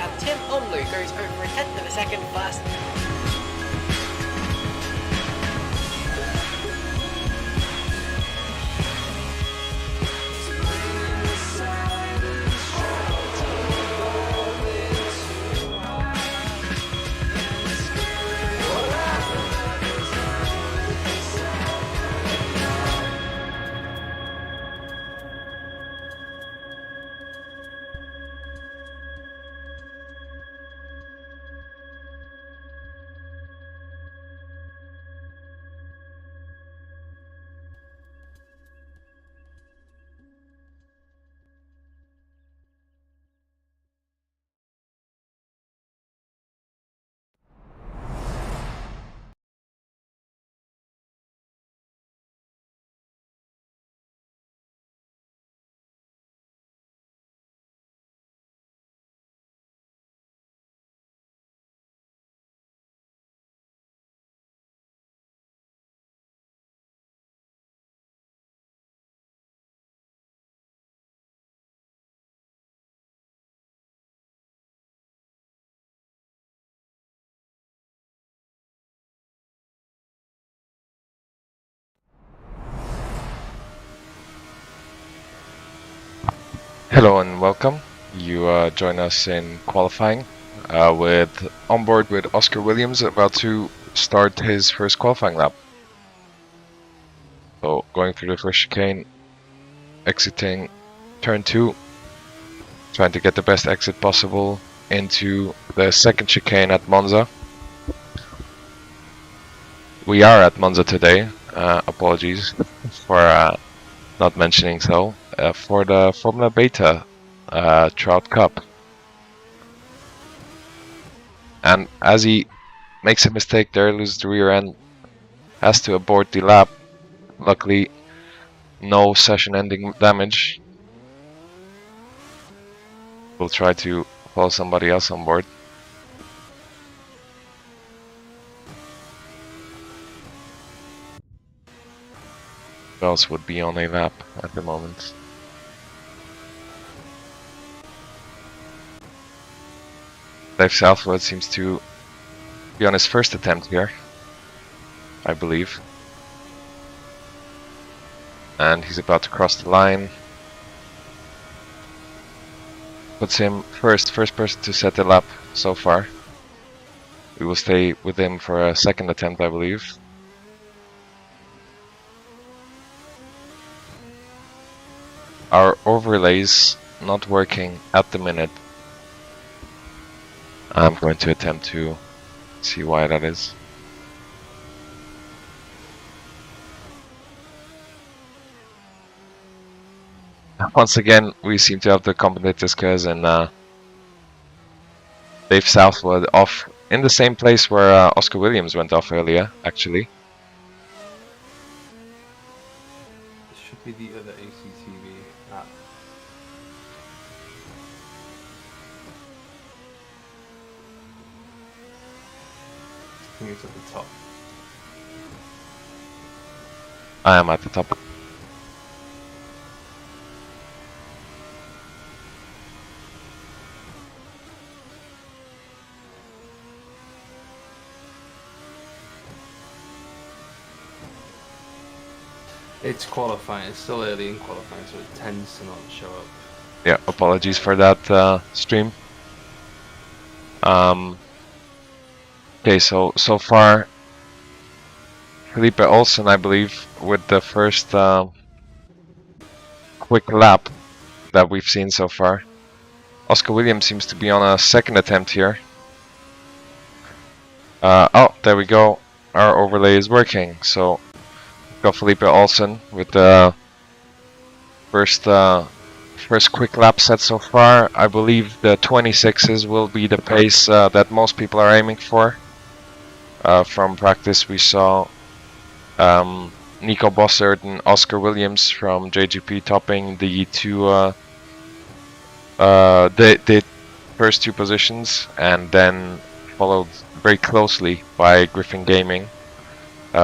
and Tim Omlu goes over a tenth of a second faster. Hello and welcome. You join us in qualifying with onboard with Oscar Williams about to start his first qualifying lap. So going through the first chicane, exiting turn 2, trying to get the best exit possible into the second chicane at Monza. We are at Monza today, apologies for not mentioning so, for the Formula Beta Trout Cup. And as he makes a mistake there, loses the rear end, has to abort the lap. Luckily, no session-ending damage. We'll try to follow somebody else on board. Who else would be on a lap at the moment? Dave Southwood seems to be on his first attempt here, I believe. And he's about to cross the line. Puts him first person to set the lap so far. We will stay with him for a second attempt, I believe. Our overlays not working at the minute. I'm going to attempt to see why that is. Once again, we seem to have the competitors cousin Dave Southwood off in the same place where Oscar Williams went off earlier, actually. This should be the other ACTV app. I think it's at the top. I am at the top. It's qualifying, it's still early in qualifying, so it tends to not show up. Yeah, apologies for that stream. Okay, so far Felipe Olsen, I believe, with the first quick lap that we've seen so far. Oscar Williams seems to be on a second attempt here. Oh, there we go. Our overlay is working. So got Felipe Olsen with the first quick lap set so far. I believe the 26s will be the pace that most people are aiming for. From practice, we saw Nico Bossert and Oscar Williams from JGP topping the the first two positions, and then followed very closely by Griffin Gaming,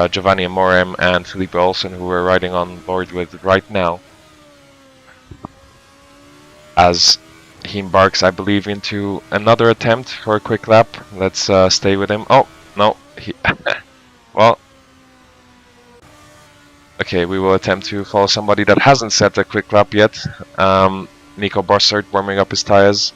Giovanni Amorem and Felipe Olsen, who we're riding on board with right now. As he embarks, I believe, into another attempt for a quick lap. Let's stay with him. Oh, no. He well, okay, we will attempt to follow somebody that hasn't set a quick lap yet. Nico Bossert warming up his tires.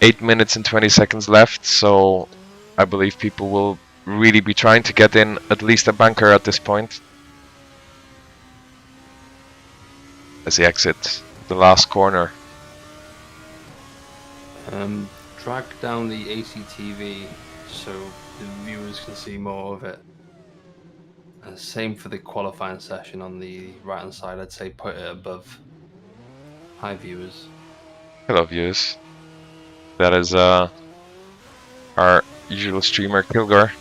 8 minutes and 20 seconds left, so I believe people will really be trying to get in at least a banker at this point. As he exits the last corner. Drag down the ACTV so the viewers can see more of it. Same for the qualifying session on the right hand side. I'd say put it above. Hi viewers. Hello viewers. That is our usual streamer Kilgore.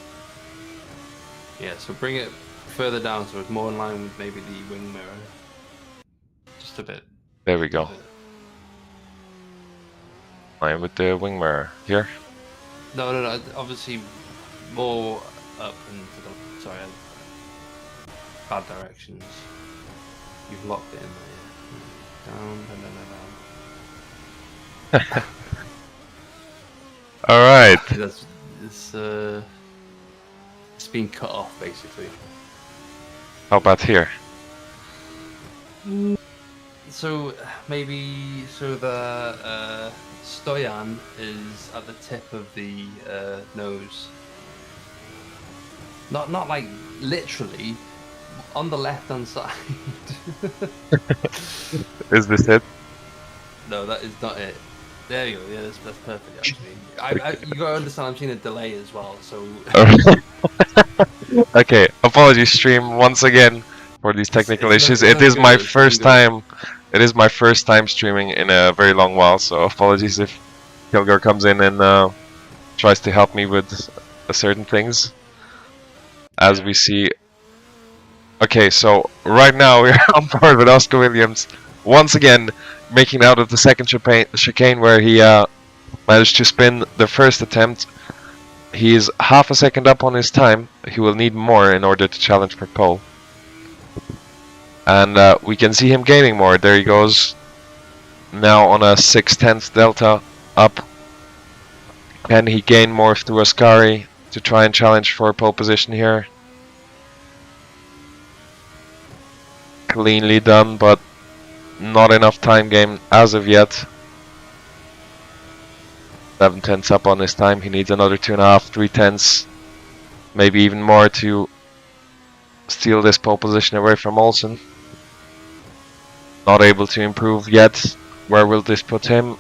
Yeah, so bring it further down so it's more in line with maybe the wing mirror. Just a bit. There we go. Line with the wing mirror here. No, obviously more up and to the sorry, bad directions. You've locked it in there. Down. All right. It's been cut off basically. How about here? So maybe the Stoyan is at the tip of the nose. Not like literally on the left hand side. Is this it? No, that is not it. There you go. Yeah, that's perfect. Actually, you gotta understand. I'm seeing a delay as well. So. Okay. Apologies, stream once again for these technical issues. It is my first time. It is my first time streaming in a very long while. So apologies if Kilgore comes in and tries to help me with certain things. As we see. Okay, so right now we're on board with Oscar Williams once again, making out of the second chicane where he managed to spin the first attempt. He is half a second up on his time. He will need more in order to challenge for pole. And we can see him gaining more. There he goes. Now on a 6/10 delta up. Can he gain more through Ascari to try and challenge for pole position here? Cleanly done, but not enough time gain as of yet. 7/10 up on his time. He needs another 2.5, 3/10, maybe even more to steal this pole position away from Olsen. Not able to improve yet. Where will this put him?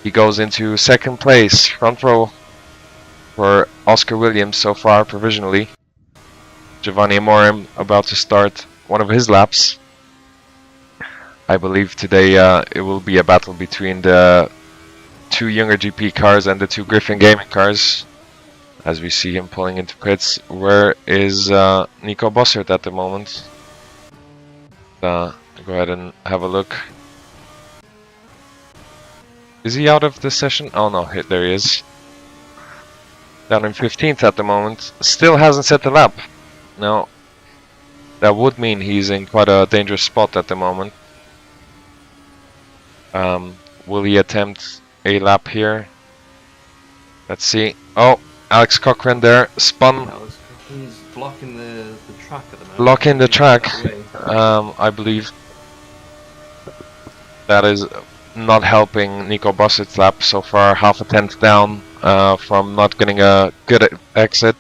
He goes into second place, front row for Oscar Williams so far, provisionally. Giovanni Amorim about to start one of his laps. I believe today it will be a battle between the two younger GP cars and the two Griffin Gaming cars. As we see him pulling into pits. Where is Nico Bossert at the moment? Go ahead and have a look. Is he out of the session? Oh no, there he is. Down in 15th at the moment. Still hasn't set the lap. No. That would mean he's in quite a dangerous spot at the moment. Will he attempt a lap here? Let's see. Oh, Alex Cochran there. Spun. Alex Cochran's blocking the track at the moment. Blocking the track. I believe that is not helping Nico Bossert's lap so far. Half a tenth down from not getting a good exit.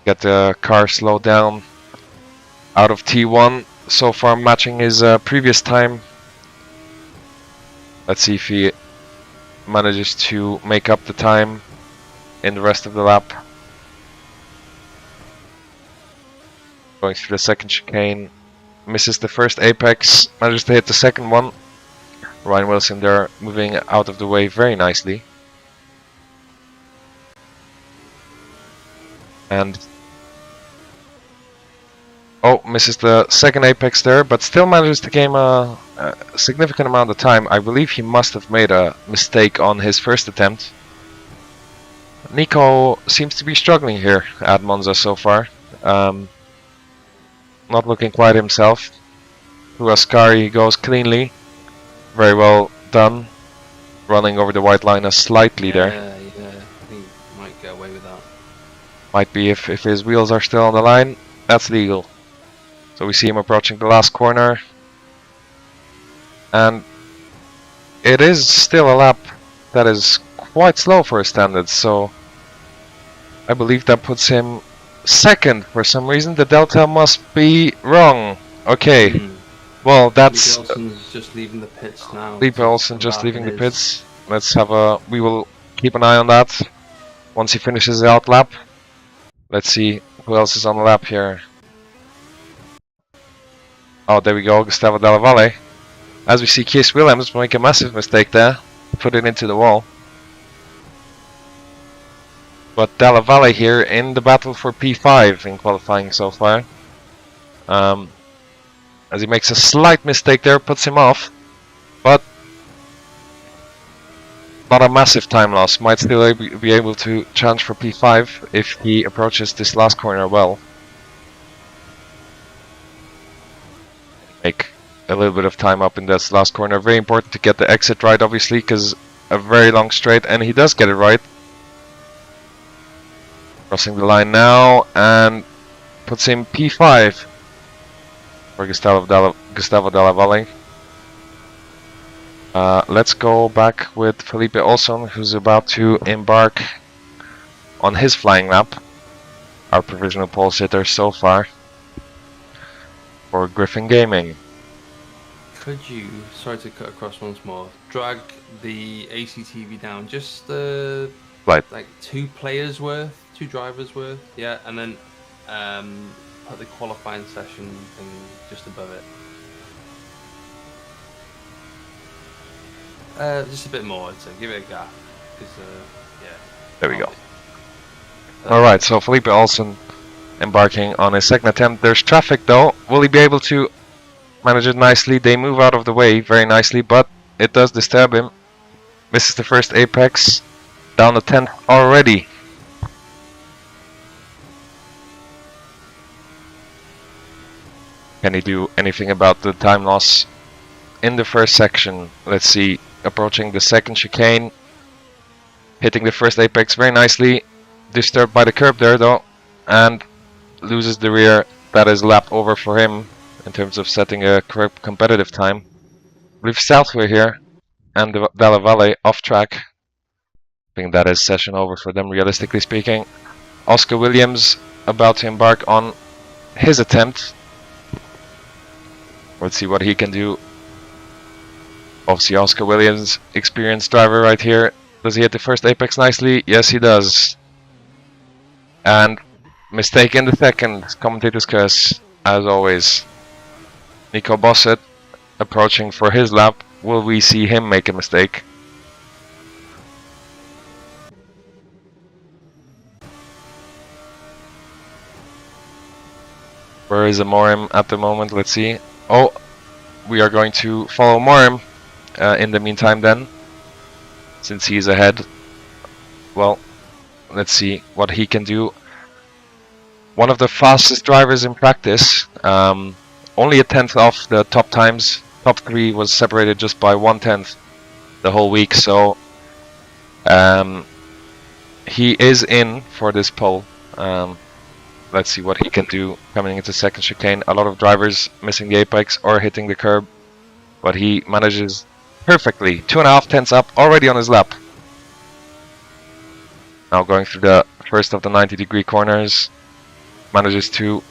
Get the car slowed down. Out of T1 so far, matching his previous time. Let's see if he manages to make up the time in the rest of the lap. Going through the second chicane. Misses the first apex. Manages to hit the second one. Ryan Wilson there moving out of the way very nicely. And oh, misses the second apex there, but still manages to gain a significant amount of time. I believe he must have made a mistake on his first attempt. Nico seems to be struggling here at Monza so far. not looking quite himself. Through Ascari he goes cleanly. Very well done. Running over the white line slightly there. Yeah, I think he might get away with that. Might be if his wheels are still on the line, that's legal. So we see him approaching the last corner. And it is still a lap that is quite slow for his standards, so I believe that puts him second for some reason. The delta must be wrong. Okay, well that's... Felipe Olsen's just leaving the pits now. Felipe Olsen just leaving the pits. Let's have a... we will keep an eye on that once he finishes the out lap. Let's see who else is on the lap here. Oh, there we go, Gustavo Della Valle. As we see Kees Willems make a massive mistake there. Put it into the wall. But Della Valle here in the battle for P5 in qualifying so far. As he makes a slight mistake there, puts him off. But not a massive time loss. Might still be able to challenge for P5 if he approaches this last corner well. Make a little bit of time up in this last corner. Very important to get the exit right, obviously, because a very long straight, and he does get it right. Crossing the line now and puts him P5 for Gustavo Della Valle. Let's go back with Felipe Olsen, who's about to embark on his flying lap. Our provisional pole sitter so far for Griffin Gaming. Could you, sorry to cut across once more, drag the ACTV down just Right. like 2 players worth, 2 drivers worth, yeah, and then put the qualifying session thing just above it. Just a bit more, I'd say. Give it a gap. Yeah. There we go. Alright, so Felipe Olsen embarking on his second attempt. There's traffic though. Will he be able to manage it nicely? They move out of the way very nicely, but it does disturb him. Misses the first apex. Down the 10th already. Can he do anything about the time loss in the first section? Let's see. Approaching the second chicane. Hitting the first apex very nicely. Disturbed by the curb there though. And loses the rear. That is lap over for him in terms of setting a correct competitive time. I believe Southway here and Della Valle off track. I think that is session over for them, realistically speaking. Oscar Williams about to embark on his attempt. Let's see what he can do. Obviously Oscar Williams, experienced driver right here. Does he hit the first apex nicely? Yes, he does. And mistake in the second. Commentator's curse, as always. Nico Bossett approaching for his lap. Will we see him make a mistake? Where is Amorim at the moment? Let's see. Oh, we are going to follow Amorim in the meantime then, since he's ahead. Well, let's see what he can do. One of the fastest drivers in practice. Only a 10th off the top times. Top 3 was separated just by 1/10 the whole week, so he is in for this pole. Let's see what he can do coming into second chicane. A lot of drivers missing the apex or hitting the curb, but he manages perfectly. 2.5 tenths up already on his lap. Now going through the first of the 90-degree corners. Manages to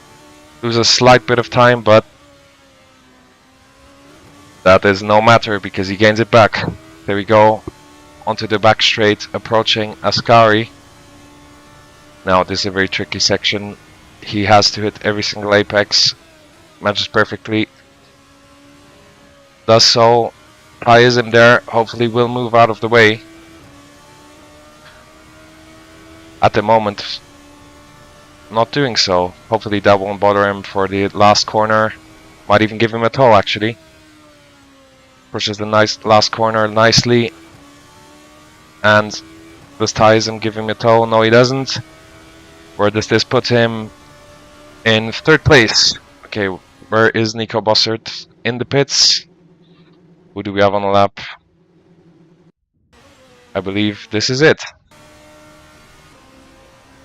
lose a slight bit of time, but that is no matter because he gains it back. There we go. Onto the back straight, approaching Ascari. Now this is a very tricky section. He has to hit every single apex. Matches perfectly. Does so. Ties him there. Hopefully will move out of the way. At the moment, not doing so. Hopefully that won't bother him for the last corner. Might even give him a tow actually. Pushes the nice last corner nicely. And this ties him, give him a tow. No, he doesn't. Where does this put him? In third place. Okay, where is Nico Bossert? In the pits. Who do we have on the lap? I believe this is it.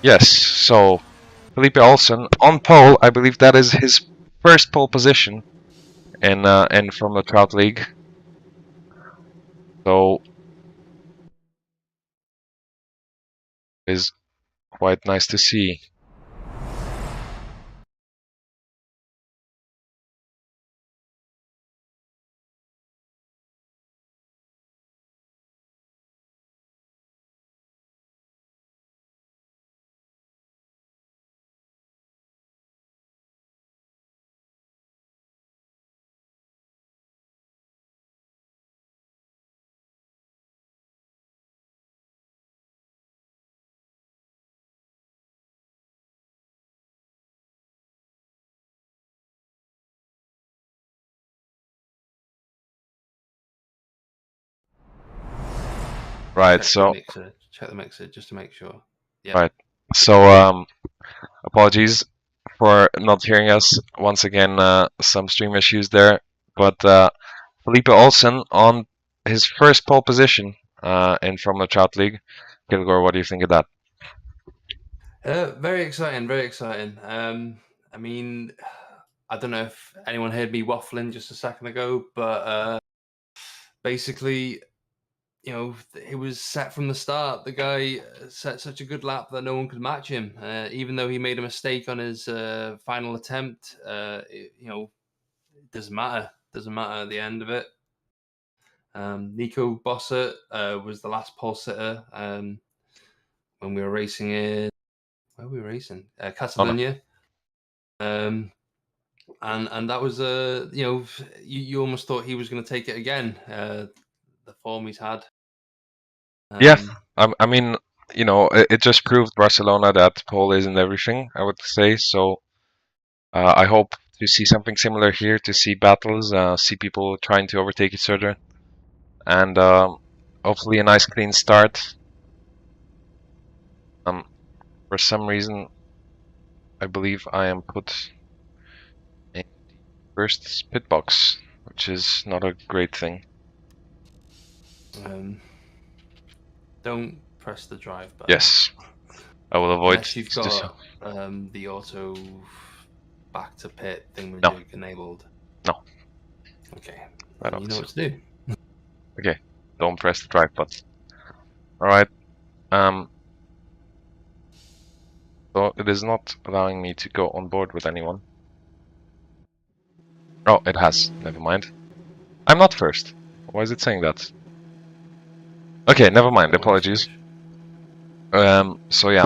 Yes, so Felipe Olsen on pole. I believe that is his first pole position in from the Trout League. So is quite nice to see. Right, so Check the mixer just to make sure. Yeah. right. So apologies for not hearing us once again. Some stream issues there, but Felipe Olsen on his first pole position in from the Trout League. Kilgore, what do you think of that? Very exciting, very exciting. I mean, I don't know if anyone heard me waffling just a second ago, but basically, you know, it was set from the start. The guy set such a good lap that no one could match him. Even though he made a mistake on his final attempt, you know, it doesn't matter. Doesn't matter at the end of it. Nico Bossert was the last pole sitter when we were racing in. Where were we racing? Catalonia. And that was you know, you almost thought he was going to take it again. The form he's had. Yeah, I mean, you know, it just proved Barcelona that pole isn't everything, I would say. So I hope to see something similar here, to see battles, see people trying to overtake each other, and hopefully a nice clean start. For some reason, I believe I am put in the first pit box, which is not a great thing. Don't press the drive button. Yes, I will avoid Unless you've to do so. got the auto back to pit thing No. enabled. No. Okay. I Then you know don't. what to do. Okay, don't press the drive button. Alright, so it is not allowing me to go on board with anyone. Oh, it has. Never mind. I'm not first. Why is it saying that? Okay, never mind. That was Apologies. strange. So yeah,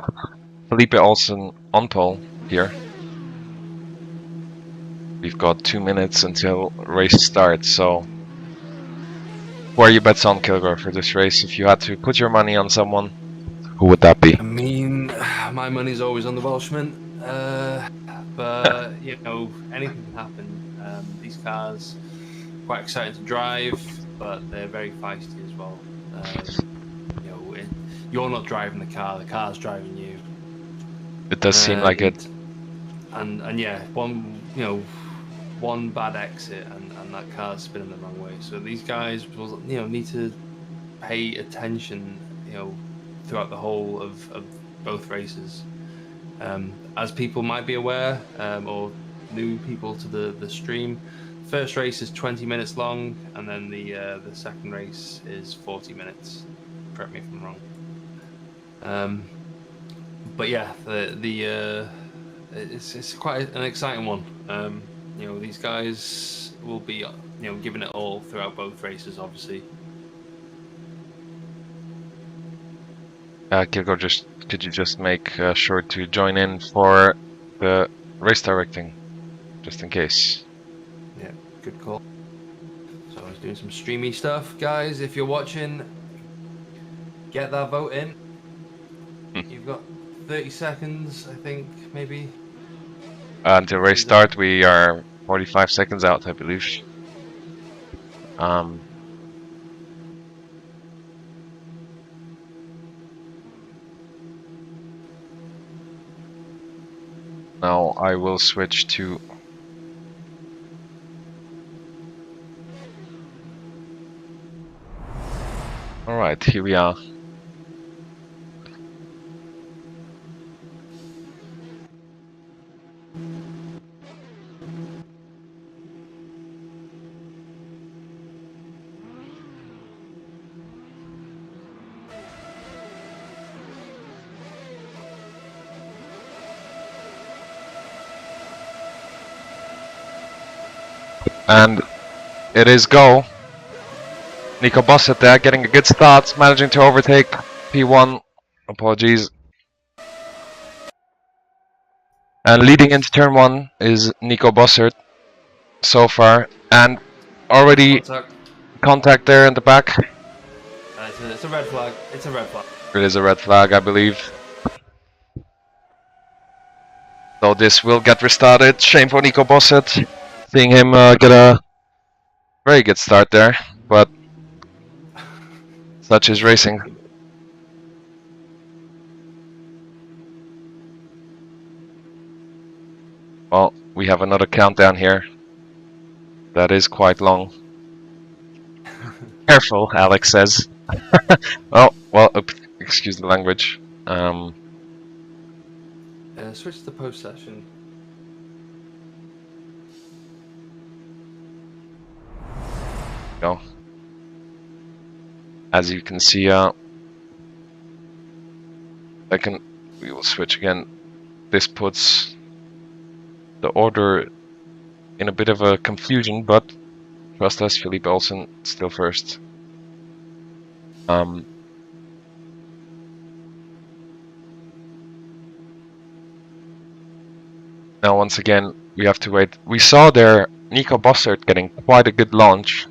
Felipe Olsen on pole here. We've got 2 minutes until race starts, so who are your bets on, Kilgore, for this race? If you had to put your money on someone, who would that be? I mean, my money's always on the Welshman, but you know, anything can happen. These cars quite exciting to drive, but they're very feisty as well. You know, you're not driving the car's driving you. It does seem like it. And yeah, one bad exit and that car's spinning the wrong way. So these guys will, you know, need to pay attention, you know, throughout the whole of both races. As people might be aware, or new people to the stream, first race is 20 minutes long, and then the second race is 40 minutes. Correct me if I'm wrong. But yeah, it's quite an exciting one. You know, these guys will be, you know, giving it all throughout both races, obviously. Kilgore, could you just make sure to join in for the race directing, just in case? Yeah, good call. So I was doing some streamy stuff, guys. If you're watching, get that vote in. You've got 30 seconds, I think, maybe. Until race start, we are 45 seconds out, I believe. Now I will switch to Right, here we are. And it is go. Nico Bossett there, getting a good start, managing to overtake P1. Apologies. And leading into turn 1 is Nico Bossert so far. And already contact there in the back. It's a red flag. It's a red flag. It is a red flag, I believe. So this will get restarted. Shame for Nico Bossert. Seeing him get a very good start there. But such is racing. Well, we have another countdown here. That is quite long. Careful, Alex says. Oh, well, excuse the language. Switch to post session. Go. As you can see, we will switch again. This puts the order in a bit of a confusion, but trust us, Philippe Olsen still first. Now once again, we have to wait. We saw there Nico Bossert getting quite a good launch.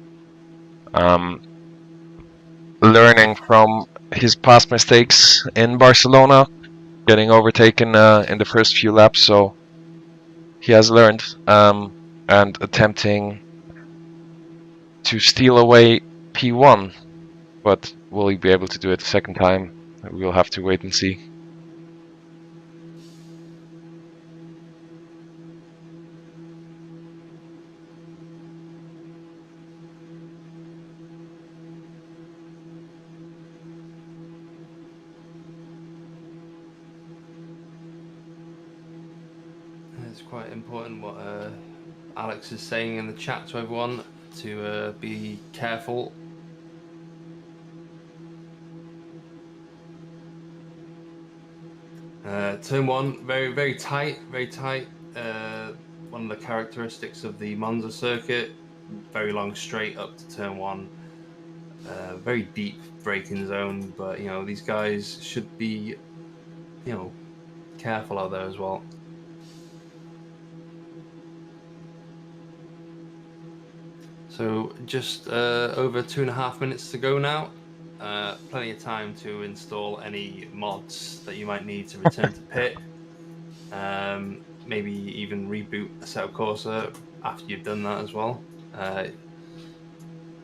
Learning from his past mistakes in Barcelona, getting overtaken in the first few laps, so he has learned and attempting to steal away P1, but will he be able to do it the second time? We'll have to wait and see. It's quite important what Alex is saying in the chat to everyone to be careful. Turn 1, very, very tight, very tight. One of the characteristics of the Monza circuit, very long straight up to turn 1. Very deep braking zone, but these guys should be careful out there as well. So just over 2.5 minutes to go now. Plenty of time to install any mods that you might need to return to pit. Maybe even reboot Assetto Corsa after you've done that as well.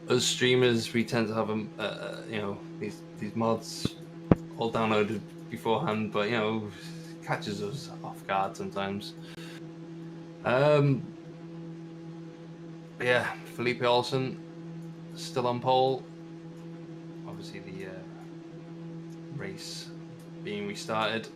As streamers, we tend to have these mods all downloaded beforehand, but catches us off guard sometimes. Yeah, Felipe Olsen still on pole. Obviously, the race being restarted.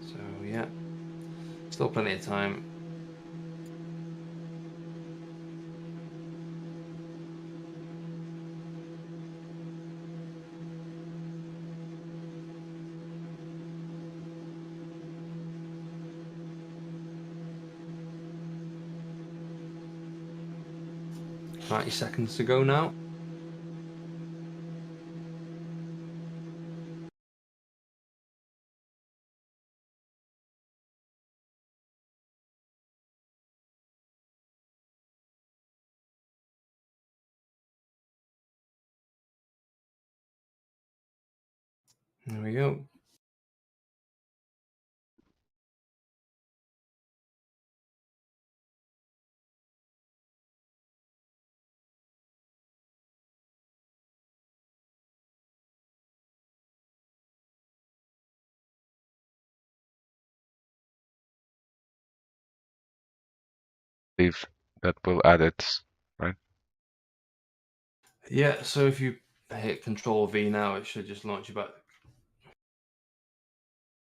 So yeah, still plenty of time. .90 seconds to go now. There we go. believe that will add it, right? Yeah, so if you hit Control V now, it should just launch you back.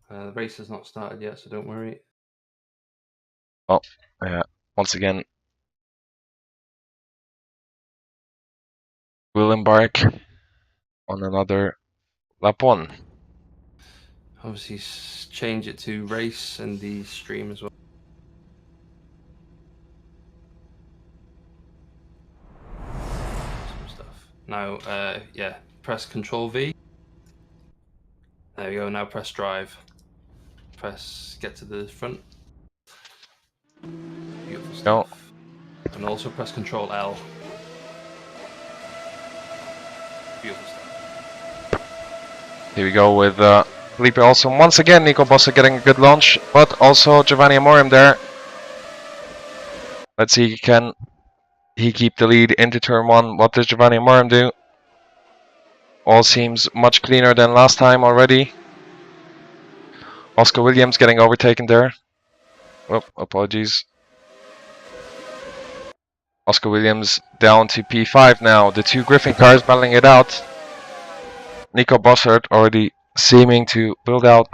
The race has not started yet, so don't worry. Oh, yeah. Once again, we'll embark on another lap 1. Obviously, change it to race and the stream as well. Some stuff. Now, yeah, press Control V. There we go. Now press drive. Press get to the front. Beautiful stuff. And also press Control L. Beautiful stuff. Here we go with Felipe Olsen. Once again, Nico Bossa getting a good launch, but also Giovanni Amorim there. Let's see, can he keep the lead into turn 1? What does Giovanni Amorim do? All seems much cleaner than last time already. Oscar Williams getting overtaken there. Oh, apologies. Oscar Williams down to P5 now. The 2 Griffin cars battling it out. Nico Bossert already seeming to build out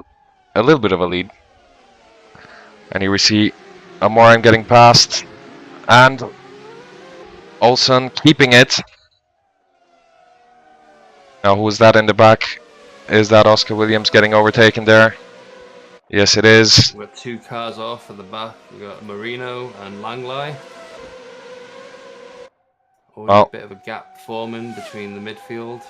a little bit of a lead. And here we see Amorim getting past. And Olsen keeping it. Now who is that in the back? Is that Oscar Williams getting overtaken there? Yes, it is. We've got 2 cars off at the back. We've got Marino and Langley. Already a bit of a gap forming between the midfield.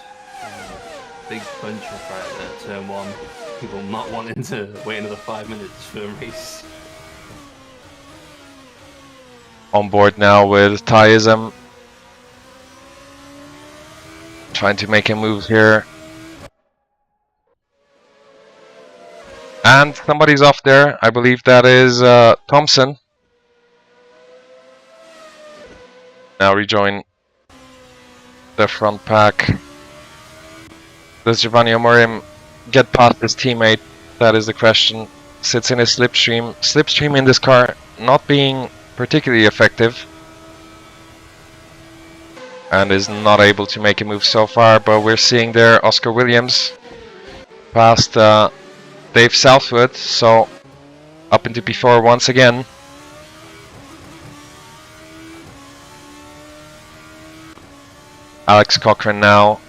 Big bunch of right there, turn 1. People not wanting to wait another 5 minutes for a race. On board now with Tyism. Trying to make a move here. And somebody's off there. I believe that is Thompson. Now rejoin the front pack. Does Giovanni Amorim get past his teammate? That is the question. Sits in his slipstream. Slipstream in this car not being particularly effective. And is not able to make a move so far. But we're seeing there Oscar Williams past Dave Southwood. So up into P4 once again. Alex Cochran now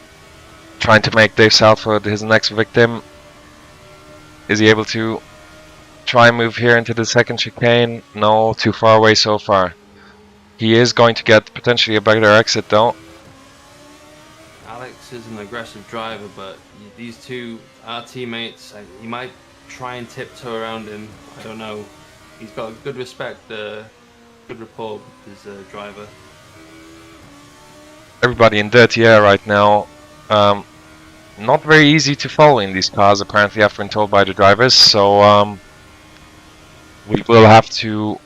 trying to make Dave Southwood his next victim. Is he able to try and move here into the second chicane? No, too far away so far. He is going to get potentially a better exit though. Alex is an aggressive driver, but these 2 are teammates. He might try and tiptoe around him. I don't know. He's got good respect, good rapport with his driver. Everybody in dirty air right now. Not very easy to follow in these cars, apparently, I've been told by the drivers. So we will have to,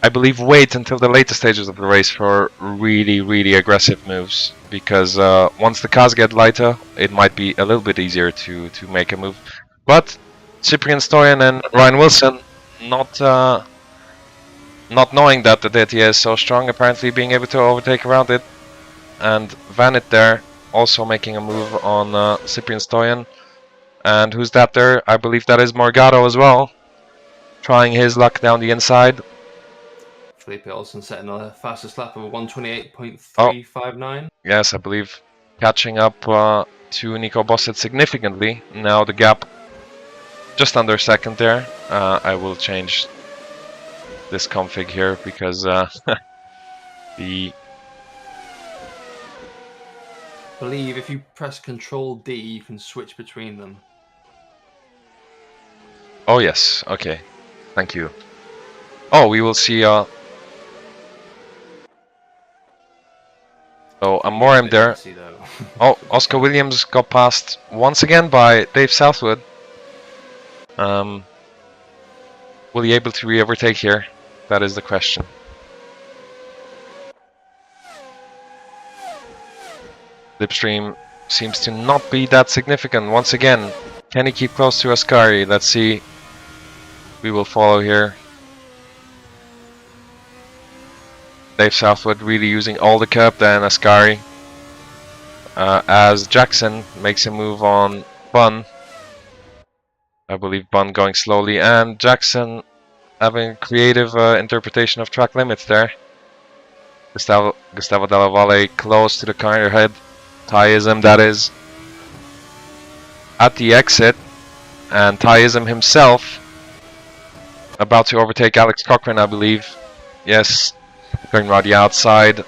I believe, wait until the later stages of the race for really, really aggressive moves. Because once the cars get lighter, it might be a little bit easier to make a move. But Cyprian Stoyan and Ryan Wilson not knowing that the DTA is so strong, apparently being able to overtake around it. And Vanit there also making a move on Cyprian Stoyan. And who's that there? I believe that is Morgado as well. Trying his luck down the inside. Felipe Olsen setting the fastest lap of 128.359. Oh, yes, I believe catching up to Nico Bossett significantly. Now the gap just under a second there. I will change this config here because the... I believe if you press Control D, you can switch between them. Oh yes, okay. Thank you. Oh, we will see so Amorim there. Oh, Oscar Williams got passed once again by Dave Southwood. Will he able to re-overtake here? That is the question. Slipstream seems to not be that significant. Once again, can he keep close to Ascari? Let's see. We will follow here. Dave Southwood really using all the cup, then Ascari. As Jackson makes a move on Bun. I believe Bun going slowly, and Jackson having creative interpretation of track limits there. Gustavo Della Valle close to the car head. Tyism, that is, at the exit, and Tyism himself about to overtake Alex Cochran, I believe. Yes, going around the outside.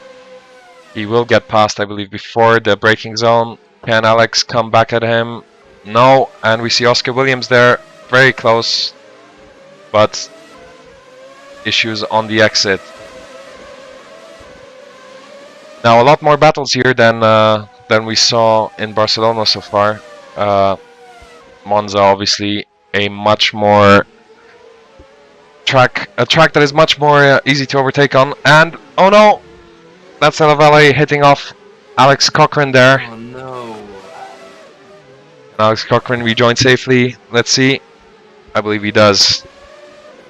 He will get past, I believe, before the braking zone. Can Alex come back at him? No, and we see Oscar Williams there, very close, but issues on the exit. Now a lot more battles here than we saw in Barcelona so far. Monza, obviously, a track that is much more easy to overtake on. And oh no, that's Della Valle hitting off Alex Cochran there. Oh no! Alex Cochran rejoined safely. Let's see. I believe he does.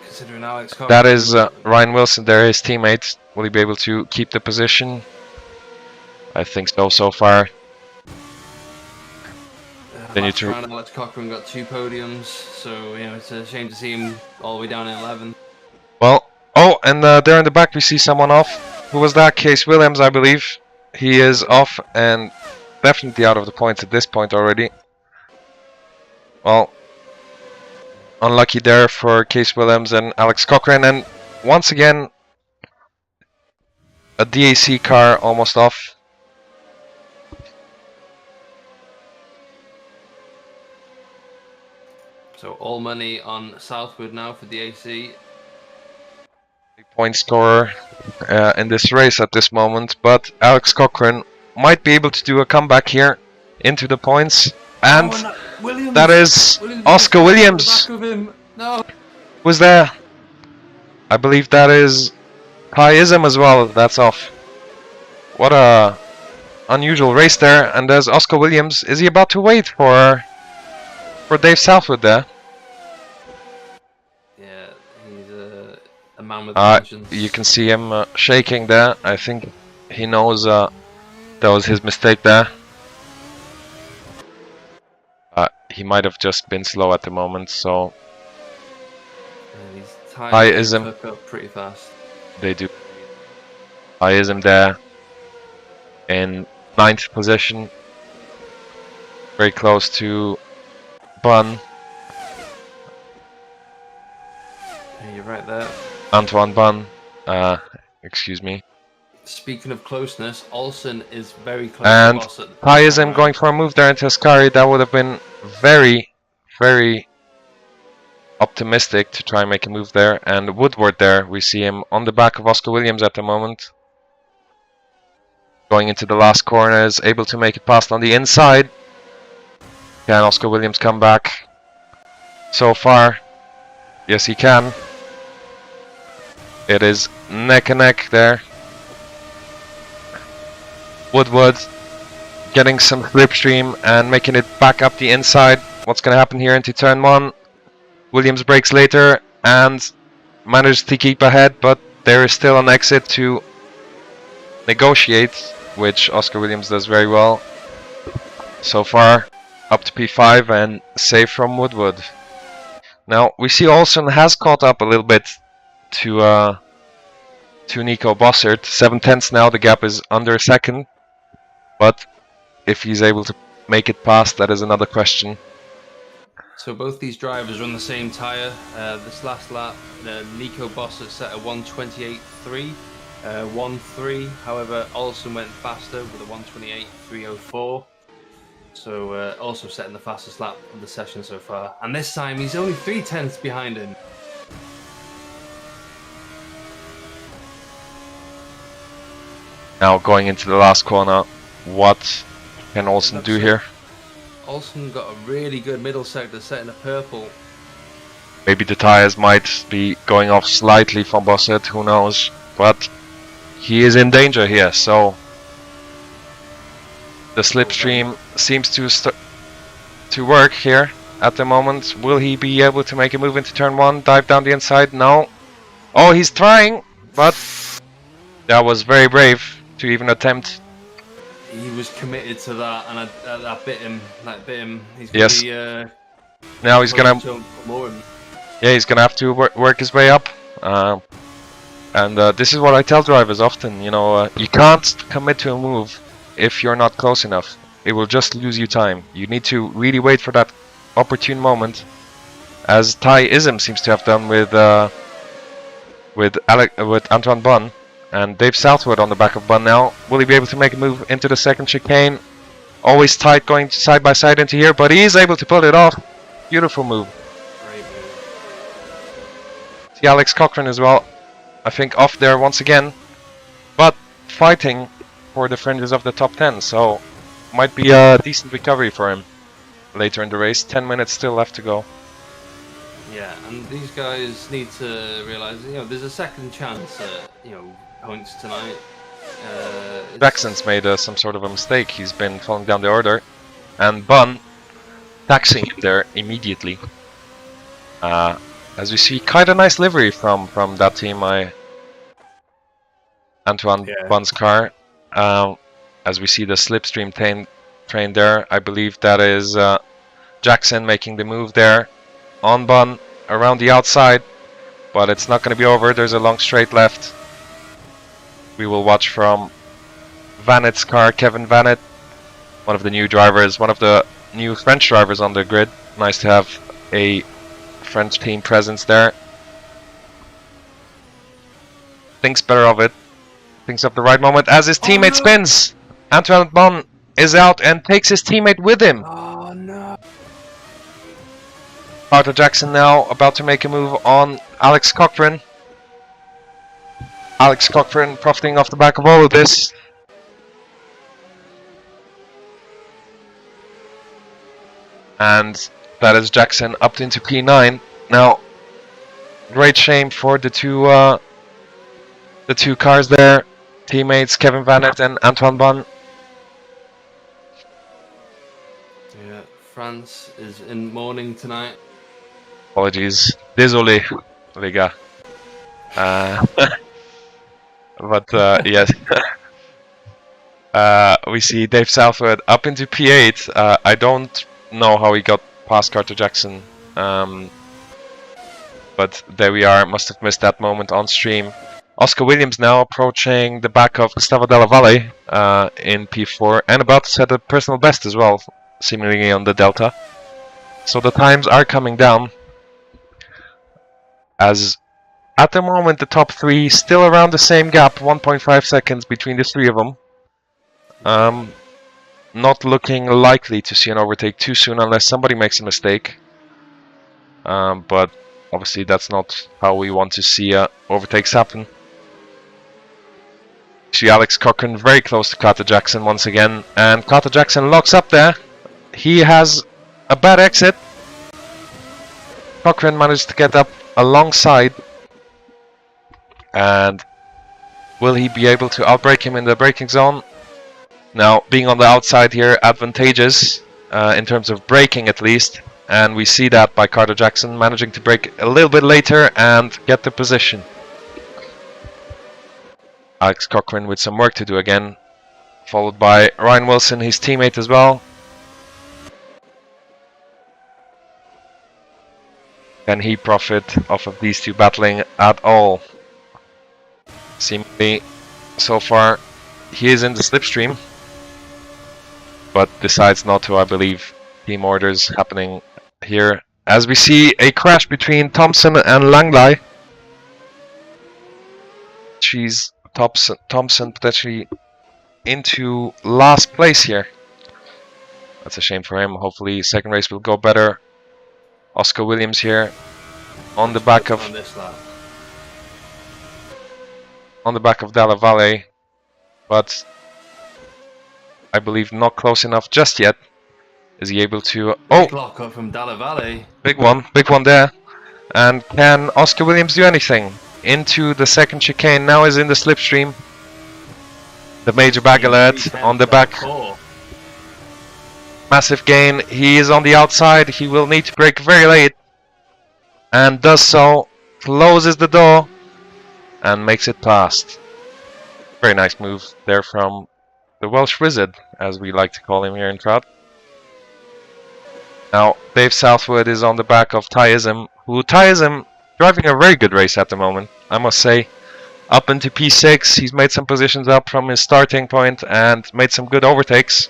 Considering Alex Cochran, That is Ryan Wilson there, his teammate. Will he be able to keep the position? I think so far. last round, Alex Cochran got 2 podiums, so you know it's a shame to see him all the way down in 11th. Well, oh, and there in the back we see someone off. Who was that? Case Williams, I believe. He is off and definitely out of the points at this point already. Well, unlucky there for Case Williams and Alex Cochran, and once again a DAC car almost off. So all money on Southwood now for the AC. Point scorer in this race at this moment, but Alex Cochran might be able to do a comeback here into the points, and that is Oscar Williams. No. Who's there? I believe that is Tyism as well. That's off. What a unusual race there, and there's Oscar Williams. Is he about to wait for Dave Southwood there? Yeah, he's a man with conscience. You can see him shaking there. I think he knows that was his mistake there. He might have just been slow at the moment, so These Tyism hook up pretty fast. They do. Tyism there in 9th position, very close to Bun. Yeah, you're right there. Antoine Bun, excuse me. Speaking of closeness, Olsen is very close And to Boss at the Tyism going for a move there into Ascari. That would have been very, very optimistic to try and make a move there. And Woodward there, we see him on the back of Oscar Williams at the moment. Going into the last corner, is able to make it past on the inside. Can Oscar Williams come back? So far, yes he can. It is neck and neck there. Woodward getting some slipstream and making it back up the inside. What's going to happen here into turn 1? Williams brakes later and manages to keep ahead, but there is still an exit to negotiate, which Oscar Williams does very well. So far, up to P5 and safe from Woodward. Now, we see Olsen has caught up a little bit to Nico Bossert. 7/10 now, the gap is under a second. But if he's able to make it past, that is another question. So both these drivers are on the same tyre. This last lap, Nico Bossert set a 1:28.3, 1.3. However, Olsen went faster with a 1:28.304. So also setting the fastest lap of the session so far. And this time he's only 3/10 behind him. Now going into the last corner, what can Olsen do here? Olsen got a really good middle sector set in the purple. Maybe the tires might be going off slightly from Bossert, who knows? But he is in danger here, so the slipstream seems to work here at the moment. Will he be able to make a move into turn 1, dive down the inside? No. Oh, he's trying, but That was very brave to even attempt. He was committed to that, and that bit him. That bit him. He's Yes. Gonna Now he's gonna. more. Yeah, he's gonna have to work his way up. And this is what I tell drivers often. You know, you can't commit to a move if you're not close enough. It will just lose you time. You need to really wait for that opportune moment, as Ty Ism seems to have done with Antoine Bunn. And Dave Southwood on the back of Bunn now. Will he be able to make a move into the second chicane? Always tight, going side by side into here, but he is able to pull it off. Beautiful move. Great move. See Alex Cochran as well. I think off there once again, but fighting for the fringes of the top 10. So might be a decent recovery for him later in the race. 10 minutes still left to go. Yeah, and these guys need to realise, there's a second chance at, points tonight. Jackson's made some sort of a mistake. He's been falling down the order, and Bunn taxing him there immediately. As we see, quite a nice livery from that team. Antoine Bunn's car. As we see the slipstream train there, I believe that is Jackson making the move there on Bunn around the outside, but it's not going to be over. There's a long straight left. We will watch from Vanet's car, Kevin Vanet, one of the new drivers, one of the new French drivers on the grid. Nice to have a French team presence there. Thinks better of it. Thinks of the right moment as his teammate spins. Antoine Bunn is out and takes his teammate with him. Oh no. Carter Jackson now about to make a move on Alex Cochran. Alex Cochran profiting off the back of all of this. And that is Jackson up into P9. Now, great shame for the two cars there. Teammates Kevin Vanet and Antoine Bunn. Yeah, France is in mourning tonight. Apologies. Désolé, les gars. But yes. We see Dave Southwood up into P8. I don't know how he got past Carter Jackson. But there we are. Must have missed that moment on stream. Oscar Williams now approaching the back of Gustavo Della Valle in P4 and about to set a personal best as well, seemingly on the Delta. So the times are coming down. As at the moment the top three still around the same gap, 1.5 seconds between the three of them. Not looking likely to see an overtake too soon unless somebody makes a mistake. But obviously that's not how we want to see overtakes happen. See Alex Cochran very close to Carter Jackson once again, and Carter Jackson locks up there. He has a bad exit. Cochran managed to get up alongside, and will he be able to outbrake him in the braking zone? Now, being on the outside here, advantageous in terms of braking at least, and we see that by Carter Jackson managing to brake a little bit later and get the position. Alex Cochran with some work to do again, followed by Ryan Wilson, his teammate as well. Can he profit off of these two battling at all? Seemingly, so far, he is in the slipstream, but decides not to, I believe. Team orders happening here. As we see a crash between Thompson and Langley. Thompson potentially into last place here. That's a shame for him. Hopefully second race will go better. Oscar Williams here on the back of Della Valle, but I believe not close enough just yet. Is he able to? Oh, block up from Della Valle. Big one there. And can Oscar Williams do anything? Into the second chicane, now is in the slipstream. The major bag alert on the back. Massive gain. He is on the outside. He will need to brake very late. And does so. Closes the door. And makes it past. Very nice move there from the Welsh Wizard, as we like to call him here in Trout. Now, Dave Southwood is on the back of Tyism, who Tyism driving a very good race at the moment, I must say. Up into P6, he's made some positions up from his starting point and made some good overtakes.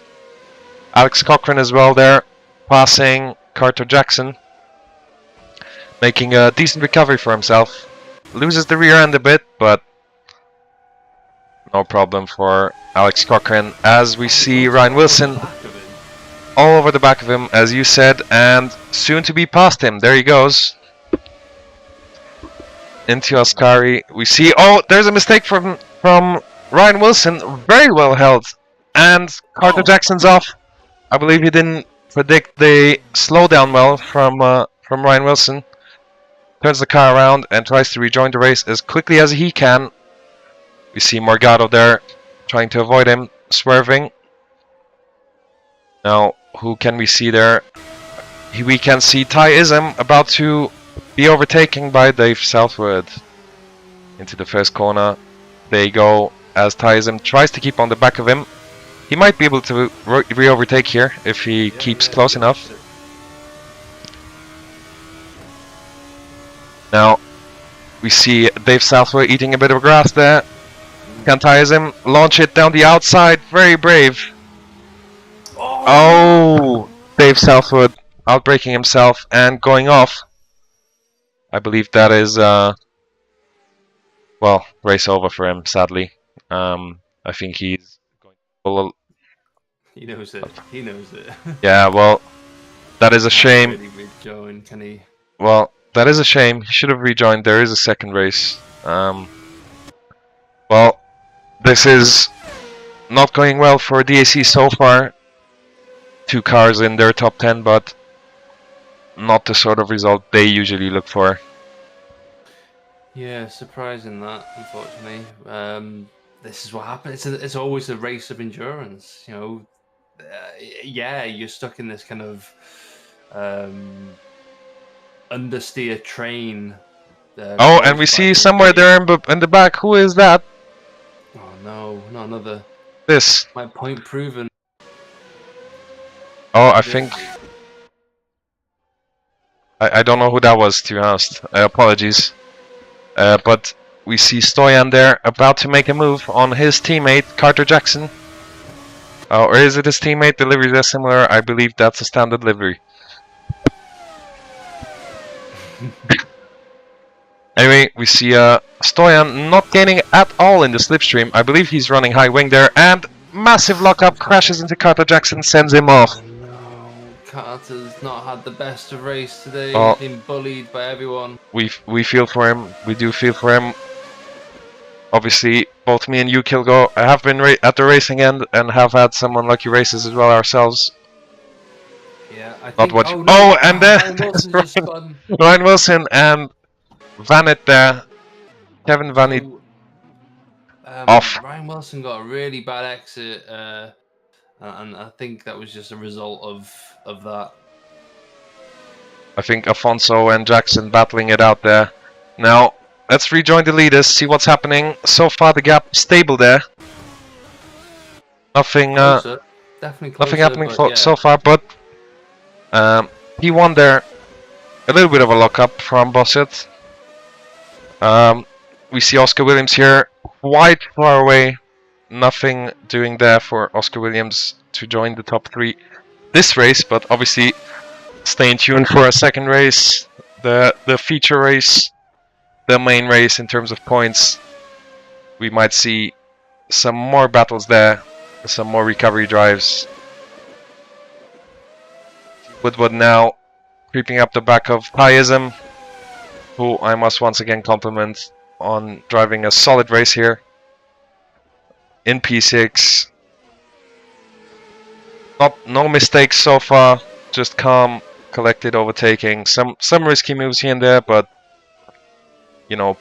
Alex Cochrane as well there, passing Carter Jackson, making a decent recovery for himself. Loses the rear end a bit, but no problem for Alex Cochrane, as we see Ryan Wilson all over the back of him, as you said, and soon to be past him. There he goes. Into Ascari. We see, oh, there's a mistake from Ryan Wilson. Very well held. And Carter Jackson's off. I believe he didn't predict the slowdown well from Ryan Wilson. Turns the car around and tries to rejoin the race as quickly as he can. We see Morgado there trying to avoid him, swerving. Now, who can we see there? We can see Tyism about to be overtaken by Dave Southwood. Into the first corner they go, as Tyism tries to keep on the back of him. He might be able to re-overtake here if he keeps close enough. Now, we see Dave Southwood eating a bit of grass there. Can Tyism launch it down the outside? Very brave. Oh, Dave Southwood outbraking himself and going off. I believe that is, well, race over for him, sadly. I think he's going to... He knows it. He knows it. Yeah, well, that is a shame. Really rejoin, can he? Well, that is a shame. He should have rejoined. There is a second race. Well, this is not going well for DAC so far. 2 cars in their top 10, but not the sort of result they usually look for. Yeah, surprising that, unfortunately. This is what happens. It's always a race of endurance, you know. Yeah, you're stuck in this kind of understeer train. Oh, and we see somewhere there in the back. Who is that? Oh no, not another. This. My point proven. Oh, I think... I don't know who that was, to be honest. Apologies. But we see Stoyan there about to make a move on his teammate, Carter Jackson. Or is it his teammate? The liveries are similar. I believe that's a standard livery. Anyway, we see Stoyan not gaining at all in the slipstream. I believe he's running high wing there, and massive lockup crashes into Carter Jackson, sends him off. Oh, no, Carter's not had the best of race today. Oh. He's been bullied by everyone. We feel for him. We do feel for him. Obviously, both me and you, Kilgo, have been at the racing end and have had some unlucky races as well ourselves. Yeah, I Not think. what. Oh, no, Oh, and then Ryan Wilson just spun. Ryan Wilson and Vanit there. Kevin Vanit off. Ryan Wilson got a really bad exit, and I think that was just a result of that. I think Afonso and Jackson battling it out there. Now, let's rejoin the leaders, see what's happening. So far, the gap stable there. Nothing, Closer. Definitely closer, nothing happening but yeah. so far, but he won there. A little bit of a lockup from Bossett. We see Oscar Williams here, quite far away. Nothing doing there for Oscar Williams to join the top 3 this race, but obviously staying tuned for a second race, the feature race, the main race in terms of points. We might see some more battles there, some more recovery drives. Woodward now creeping up the back of Tyism, who I must once again compliment on driving a solid race here in P6. No mistakes so far, just calm, collected overtaking. Some risky moves here and there, but you know,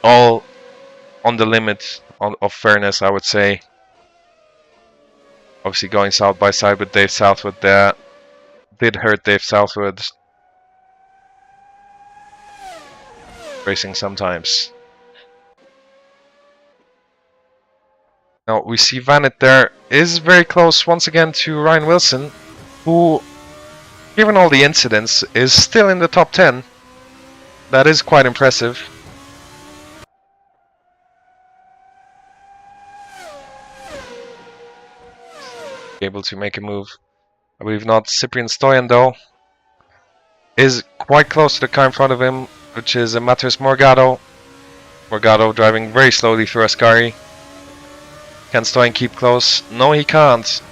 all on the limit of fairness, I would say. Obviously going side by side with Dave Southwood there did hurt Dave Southwood. Racing sometimes. Now we see Vanet there is very close once again to Ryan Wilson, who, given all the incidents, is still in the top 10. That is quite impressive. Able to make a move. I believe not. Cyprian Stoyan, though, is quite close to the car in front of him, which is Matheus Morgado. Morgado driving very slowly through Ascari. Can Stoyan keep close? No, he can't.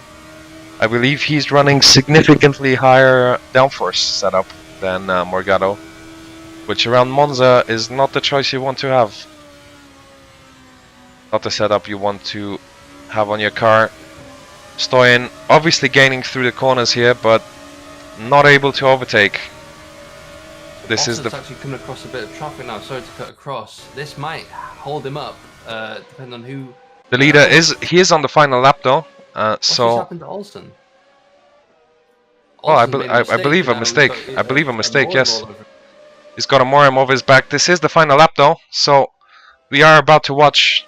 I believe he's running significantly higher downforce setup than Morgado, which around Monza is not the choice you want to have. Not the setup you want to have on your car. Stoyan obviously gaining through the corners here, but not able to overtake. This is the actually coming across a bit of traffic now. Sorry to cut across. This might hold him up, depending on who. The leader is. He is on the final lap though. What's So. happened to Olsen? Oh, I believe a mistake. I believe a mistake. Yes. He's got a Morim over his back. This is the final lap though, so we are about to watch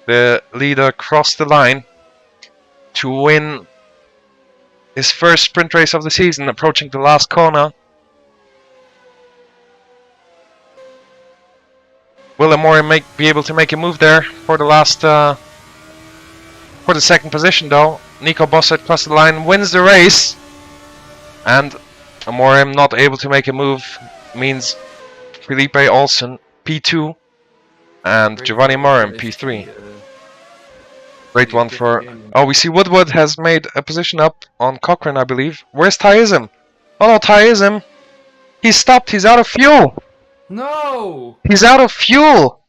the leader cross the line to win his first sprint race of the season, approaching the last corner. Will Morim be able to make a move there for the last, for the second position though? Nico Bossert crosses the line, wins the race, and Morim not able to make a move means Felipe Olsen P2 and Giovanni Morim P3. Great one for... Oh, we see Woodward has made a position up on Cochrane, I believe. Where's Tyism? Oh no, Tyism! He's stopped, he's out of fuel! No! He's out of fuel!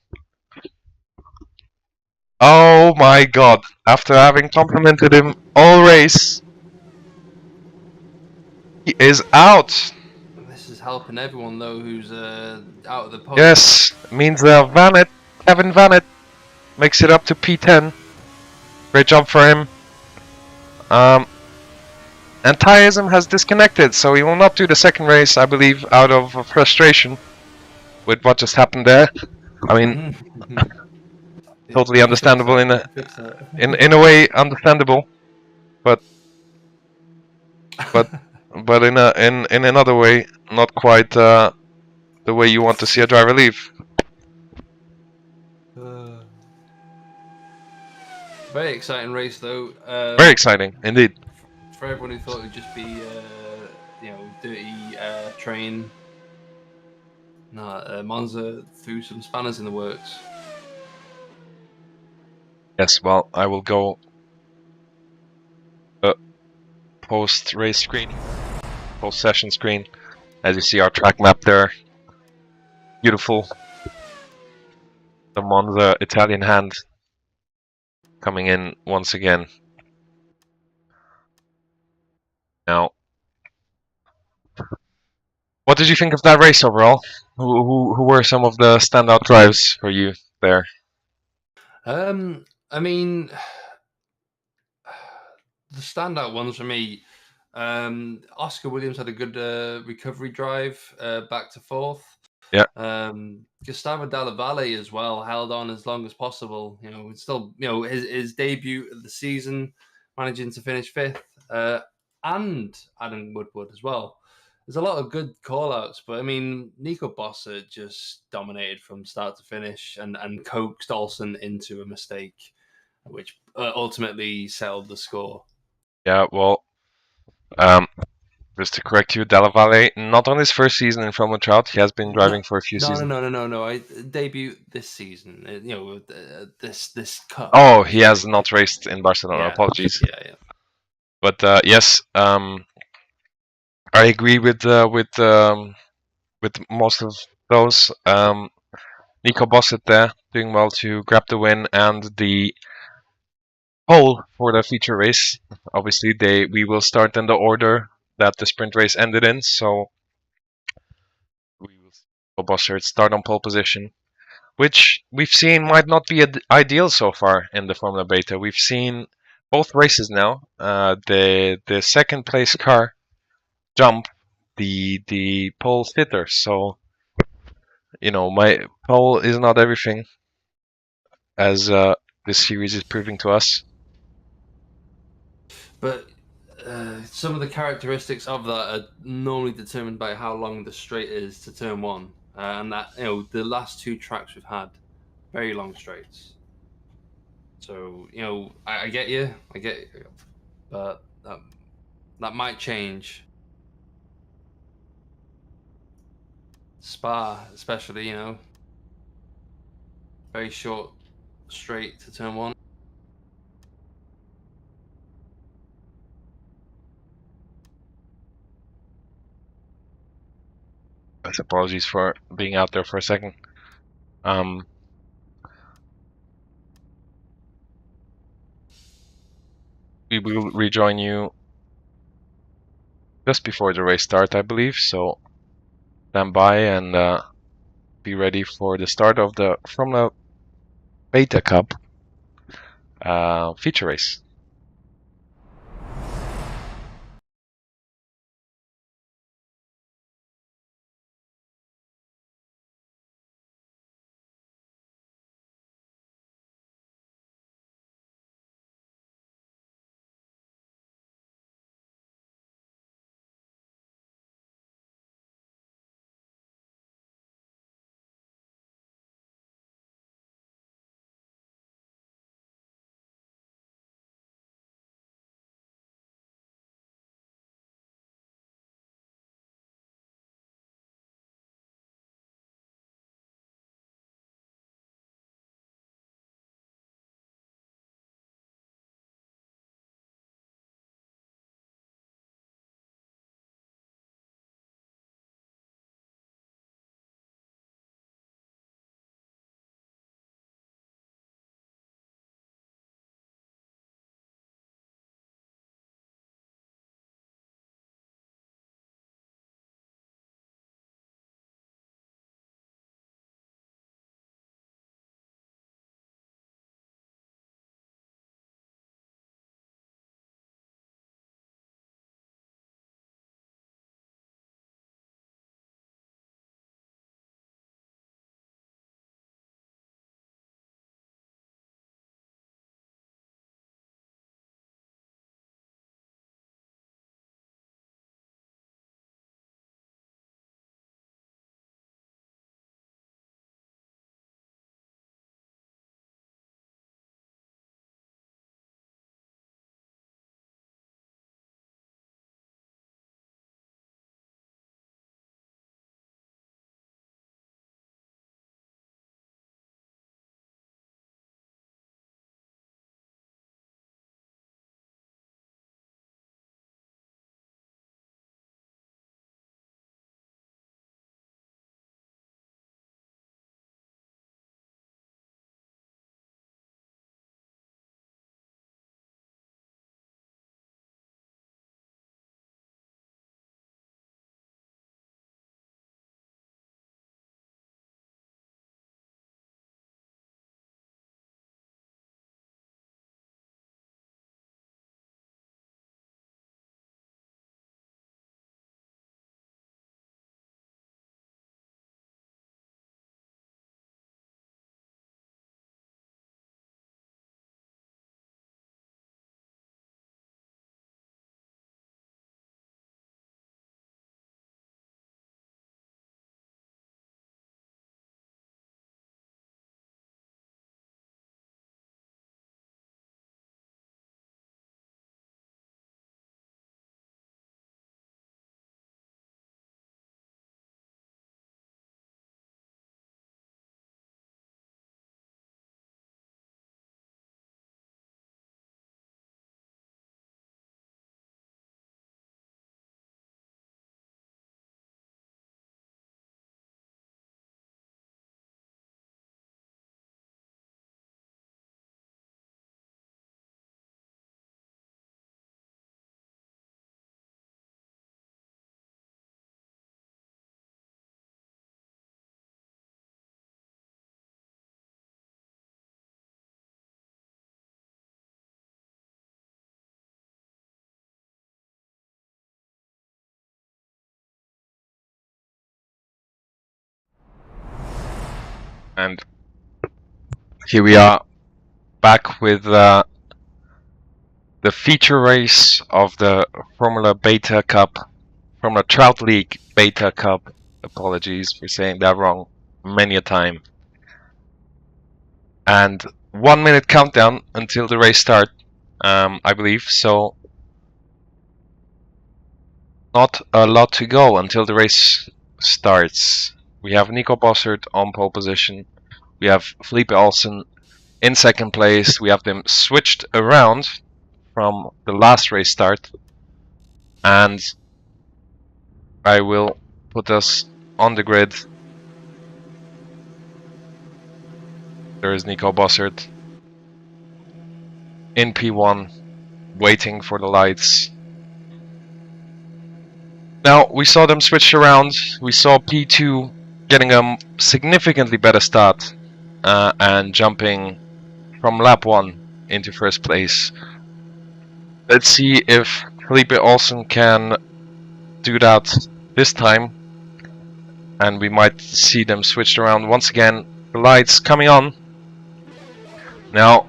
Oh my god. After having complimented him all race, he is out! This is helping everyone though who's out of the podium. Yes, means Vanet, Kevin Vanet, makes it up to P10. Great job for him. And Tyism has disconnected, so he will not do the second race, I believe, out of frustration with what just happened there. I mean, totally understandable in a way, understandable, but in another way, not quite the way you want to see a driver leave. Very exciting race though. Very exciting, indeed. For everyone who thought it would just be, dirty train. No, Monza threw some spanners in the works. Yes, well, I will go post-race screen, post-session screen. As you see our track map there. Beautiful. The Monza Italian hand coming in once again. Now, what did you think of that race overall? Who were some of the standout drives for you there? I mean, the standout ones for me, Oscar Williams had a good recovery drive back to fourth. Yeah. Gustavo Dalla Valle as well held on as long as possible. You know, still, his debut of the season, managing to finish fifth, and Adam Woodward as well. There's a lot of good call-outs, but I mean, Nico Bossert just dominated from start to finish and coaxed Olsen into a mistake, which ultimately settled the score. Yeah, well, just to correct you, Dalla Valle, not on his first season in Formula Trout, he has been driving for a few seasons. No. I debut this season. This cup. Oh, he has not raced in Barcelona. Yeah. Apologies. Yeah. But yes, I agree with most of those. Nico Bossert there doing well to grab the win and the pole for the feature race. Obviously, we will start in the order that the sprint race ended in, so we will see Bossert start on pole position, which we've seen might not be ideal so far in the Formula Beta. We've seen both races now. The second place car jump the pole sitter, so my pole is not everything, as this series is proving to us. But some of the characteristics of that are normally determined by how long the straight is to turn one, and that the last two tracks we've had very long straights. So I get you, but that might change. Spa, especially, very short straight to turn one. Apologies for being out there for a second. We will rejoin you just before the race start, I believe. So stand by and be ready for the start of the Formula Beta Cup feature race. And here we are back with the feature race of the Formula Beta Cup, Formula Trout League Beta Cup. Apologies for saying that wrong many a time. And 1 minute countdown until the race start, I believe. So not a lot to go until the race starts. We have Nico Bossert on pole position. We have Felipe Olsen in second place. We have them switched around from the last race start. And I will put us on the grid. There is Nico Bossert in P1, waiting for the lights. Now, we saw them switch around. We saw P2 getting a significantly better start and jumping from lap 1 into first place. Let's see if Felipe Olsen can do that this time. And we might see them switched around once again. The lights coming on. Now,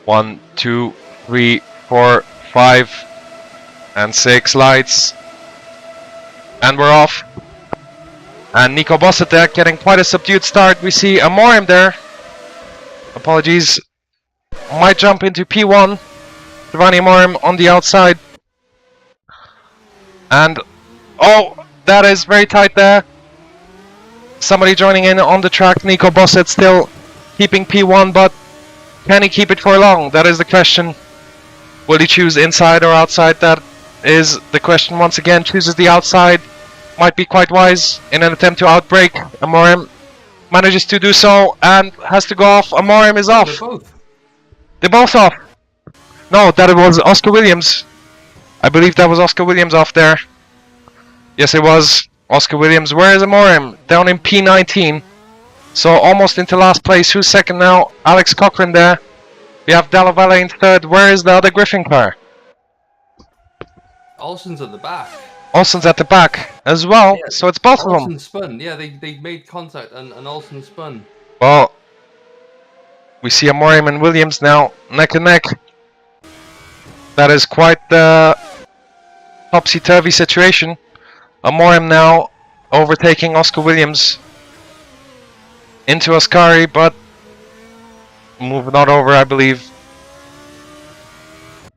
1, 2, 3, 4, 5, and 6 lights. And we're off. And Nico Bossert there getting quite a subdued start. We see Amorim there. Apologies. Might jump into P1. Giovanni Amorim on the outside. And, oh, that is very tight there. Somebody joining in on the track. Nico Bossert still keeping P1, but can he keep it for long? That is the question. Will he choose inside or outside? That is the question once again. Chooses the outside. Might be quite wise in an attempt to outbrake. Amorim manages to do so and has to go off. Amorim is off. They're both off. No, that was Oscar Williams. I believe that was Oscar Williams off there. Yes, it was Oscar Williams. Where is Amorim? Down in P19. So almost into last place. Who's second now? Alex Cochran there. We have Dalla Valle in third. Where is the other Griffin car? Olsen's at the back. Olsen's at the back as well. Yeah, so it's both Olsen of them. spun. Yeah, they made contact and Olsen spun. Well, we see Amorim and Williams now neck and neck. That is quite the topsy-turvy situation. Amorim now overtaking Oscar Williams into Ascari, but move not over, I believe.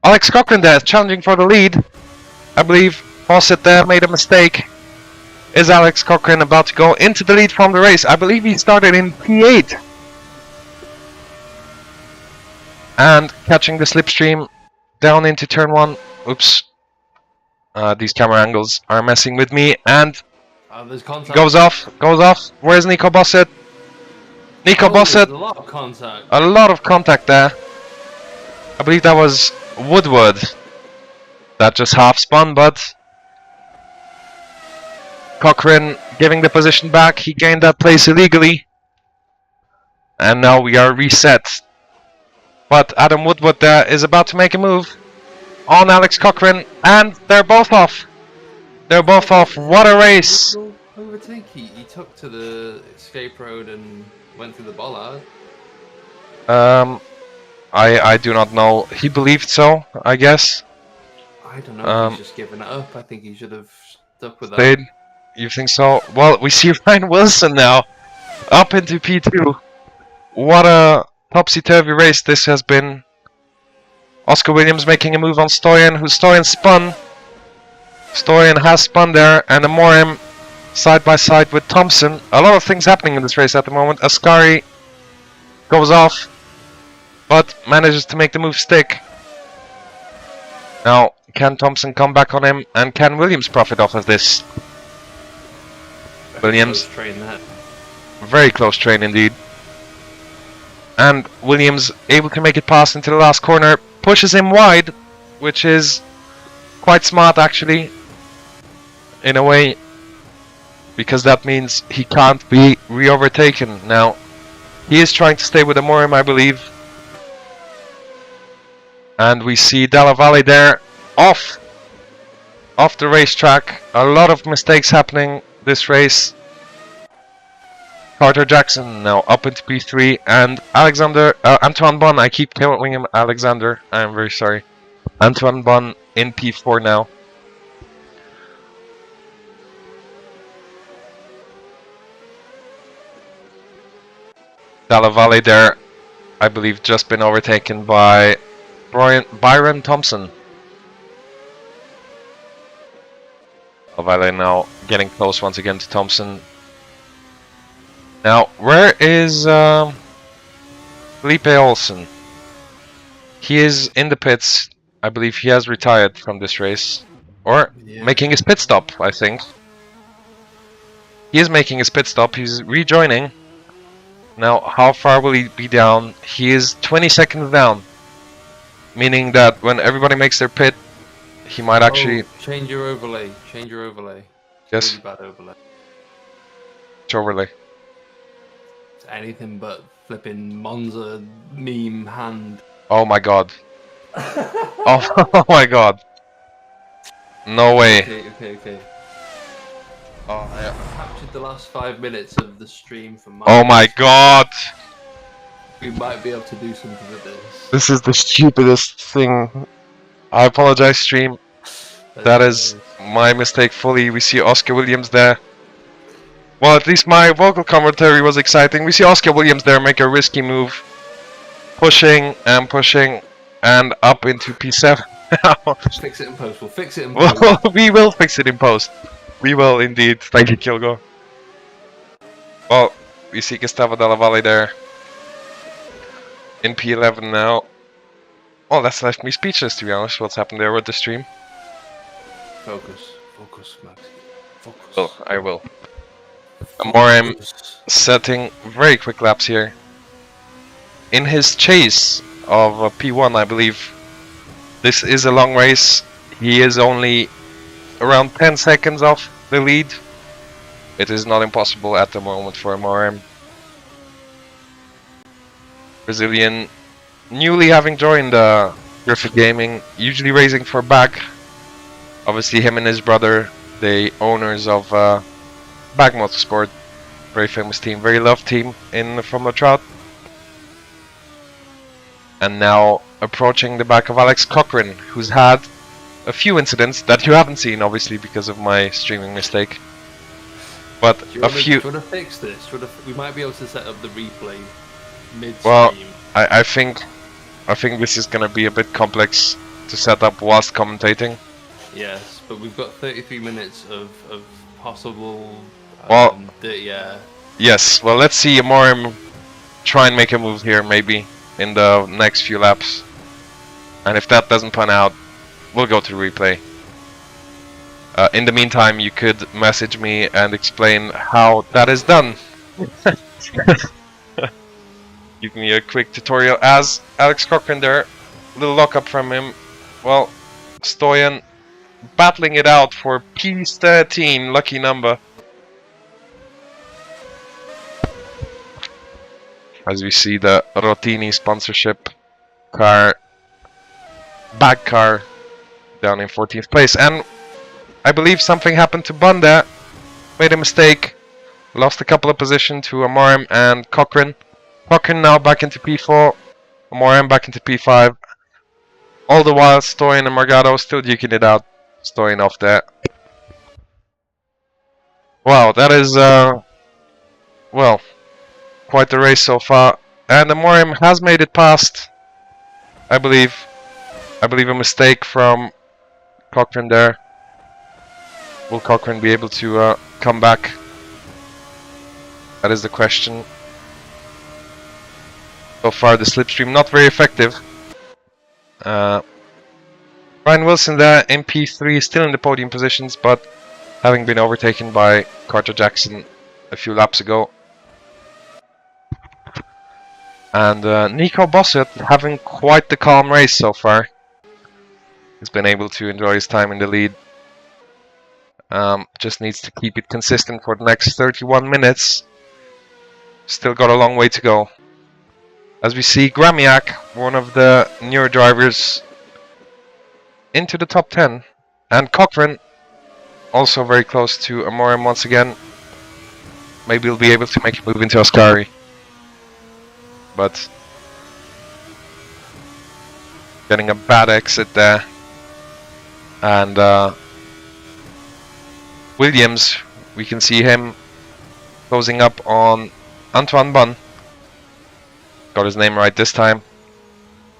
Alex Cochran there challenging for the lead. I believe Bossert there made a mistake. Is Alex Cochran about to go into the lead from the race? I believe he started in P8. And catching the slipstream down into turn 1. Oops. These camera angles are messing with me. And there's contact. goes off. Where's Nico Bossert? Nico Bossert. A lot of contact. A lot of contact there. I believe that was Woodward. That just half spun, but Cochran giving the position back. He gained that place illegally. And now we are reset. But Adam Woodward there is about to make a move on Alex Cochran, and they're both off. They're both off. What a race! Overtake. He took to the escape road and went through the bollard. I do not know. He believed so, I guess. I don't know. He's just given it up. I think he should have stuck with Stayed. that. You think so? Well, we see Ryan Wilson now up into P2. What a topsy-turvy race this has been. Oscar Williams making a move on Stoyan, who Stoyan spun. Stoyan has spun there, and Amorim side by side with Thompson. A lot of things happening in this race at the moment. Ascari goes off, but manages to make the move stick. Now, can Thompson come back on him, and can Williams profit off of this? Williams, very close train indeed. And Williams able to make it past into the last corner, pushes him wide, which is quite smart actually, in a way, because that means he can't be re-overtaken. Now, he is trying to stay with Amorim, I believe. And we see Dalla Valle there, off the racetrack. A lot of mistakes happening this race. Carter Jackson now up into P3, and Antoine Bon, I keep calling him Alexander, I'm very sorry. Antoine Bon in P4 now. Dalla Valle there, I believe, just been overtaken by Byron Thompson. Dalla Valle now getting close once again to Thompson. Now, where is Felipe Olsen? He is in the pits. I believe he has retired from this race. Or making his pit stop, I think. He is making his pit stop. He's rejoining. Now, how far will he be down? He is 20 seconds down. Meaning that when everybody makes their pit, he might actually... Change your overlay. Change your overlay. Yes. Really bad overlay. Which overlay? It's anything but flipping Monza meme hand. Oh my god. Oh my god. No way. Okay. Oh, yeah. I captured the last 5 minutes of the stream from my... Oh my god. We might be able to do something with this. This is the stupidest thing. I apologize, stream. That is my mistake fully. We see Oscar Williams there. Well, at least my vocal commentary was exciting. We see Oscar Williams there make a risky move. Pushing and up into P7. Fix it in post. We'll fix it in post. We will fix it in post. We will indeed. Thank you, Kilgo. Well, we see Gustavo Dalla Valle there. In P11 now. Oh, that's left me speechless, to be honest, what's happened there with the stream. Focus, Max. Focus. Well, I will. Amorim setting very quick laps here. In his chase of P1, I believe. This is a long race. He is only around 10 seconds off the lead. It is not impossible at the moment for Amorim. Brazilian, newly having joined Griffith Gaming, usually racing for BAG. Obviously him and his brother, the owners of BAG Motorsport, very famous team, very loved team in Formula Trout. And now approaching the back of Alex Cochran, who's had a few incidents that you haven't seen, obviously, because of my streaming mistake. But a few... Do you want to fix this? We might be able to set up the replay mid-stream. Well, I think this is going to be a bit complex to set up whilst commentating. Yes, but we've got 33 minutes of possible... Well, yeah. Yes, well, let's see Amorim try and make a move here, maybe, in the next few laps. And if that doesn't pan out, we'll go to replay. In the meantime, you could message me and explain how that is done. Give me a quick tutorial as Alex Cochran there. Little lockup from him. Well, Stoyan battling it out for P13, lucky number. As we see the Rotini sponsorship car, BAG car, down in 14th place. And I believe something happened to Bunda. Made a mistake. Lost a couple of positions to Amorim and Cochran. Cochran now back into P4. Amorim back into P5. All the while, Stoyan and Margado still duking it out. Stoyan off there. Wow, that is, well, quite the race so far. And Amorim has made it past, I believe a mistake from Cochran there. Will Cochran be able to come back? That is the question. So far the slipstream not very effective. Ryan Wilson there in P3, still in the podium positions, but having been overtaken by Carter Jackson a few laps ago. And Nico Bossert having quite the calm race so far. He's been able to enjoy his time in the lead. Just needs to keep it consistent for the next 31 minutes. Still got a long way to go. As we see Gramiak, one of the newer drivers, into the top 10. And Cochran, also very close to Amorim once again. maybe he'll be able to make a move into Ascari. But getting a bad exit there. And Williams, we can see him closing up on Antoine Bon. Got his name right this time.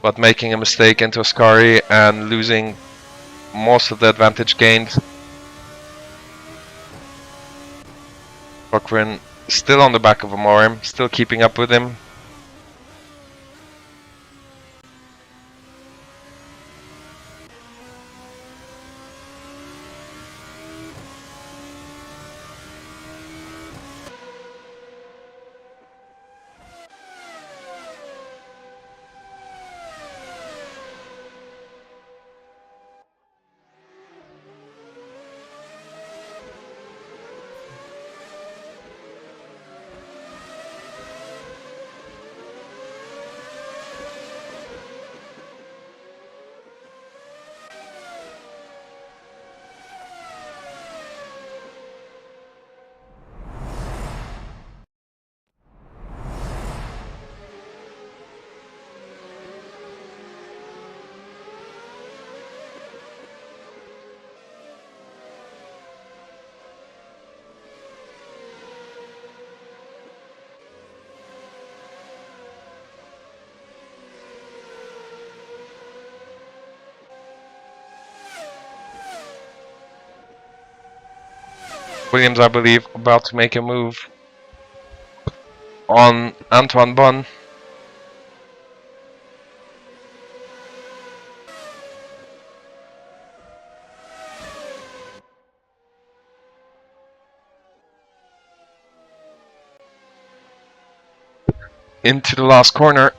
But making a mistake into Ascari and losing most of the advantage gained. Cochrane still on the back of Amorim, still keeping up with him. Williams, I believe, about to make a move on Antoine Bon. Into the last corner.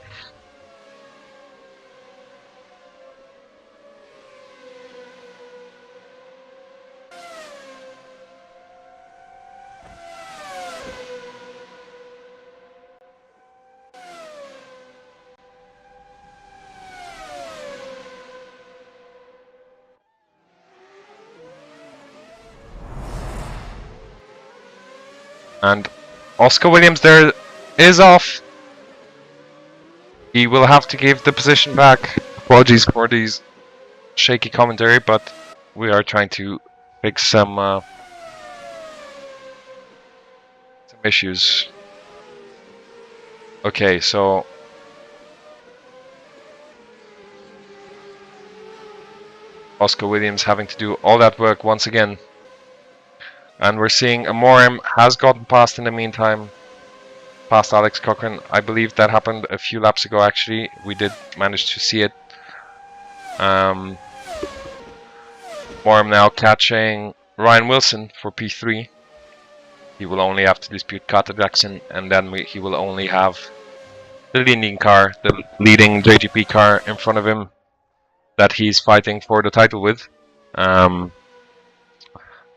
And Oscar Williams there is off. He will have to give the position back. Apologies for these shaky commentary, but we are trying to fix some issues. Okay, so Oscar Williams having to do all that work once again. And we're seeing Amorim has gotten past in the meantime, past Alex Cochrane. I believe that happened a few laps ago actually. We did manage to see it. Amorim now catching Ryan Wilson for P3. He will only have to dispute Carter Jackson, and then he will only have the leading car, the leading JGP car in front of him that he's fighting for the title with.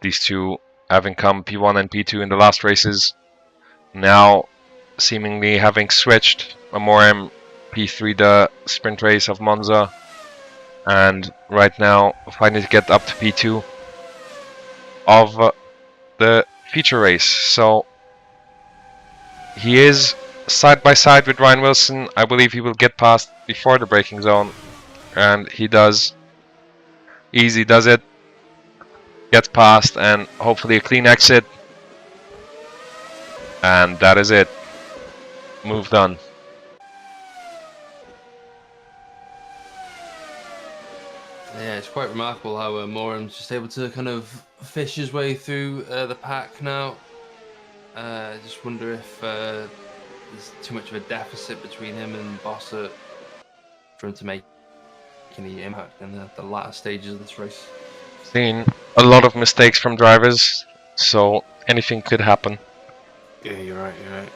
These two having come P1 and P2 in the last races, now seemingly having switched. Amorim P3 the sprint race of Monza, and right now finally to get up to P2 of the feature race. So he is side by side with Ryan Wilson. I believe he will get past before the braking zone, and he does. Easy does it. Gets past, and hopefully a clean exit. And that is it. Move done. Yeah, it's quite remarkable how Amorim's just able to kind of fish his way through the pack now. I just wonder if there's too much of a deficit between him and Bossert for him to make any impact in the latter stages of this race. Seen a lot of mistakes from drivers, so anything could happen. Yeah, you're right, you're right.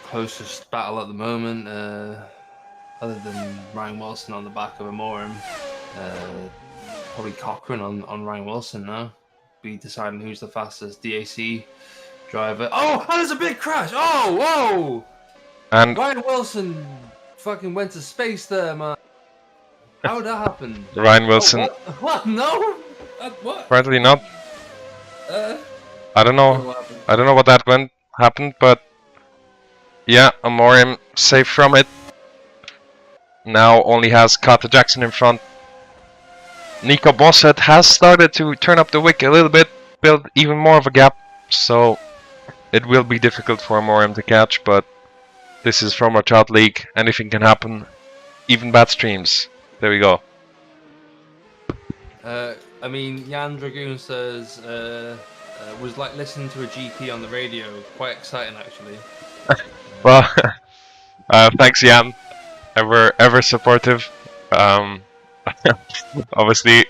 Closest battle at the moment, other than Ryan Wilson on the back of Amorim, probably Cochrane on Ryan Wilson now. Be deciding who's the fastest DAC driver. Oh, there's a big crash! Oh, whoa! And Ryan Wilson fucking went to space there, man. How did that happen? Ryan Wilson. What? No? What? Apparently not. I don't know. What happened? I don't know what happened, but yeah, Amorim safe from it. Now only has Carter Jackson in front. Nico Bosset has started to turn up the wick a little bit, build even more of a gap, so it will be difficult for Amorim to catch, but this is from our child league. Anything can happen, even bad streams. There we go. I mean, Jan Dragoon says was like listening to a GP on the radio. Quite exciting, actually. Well, thanks, Jan. Ever supportive. Obviously,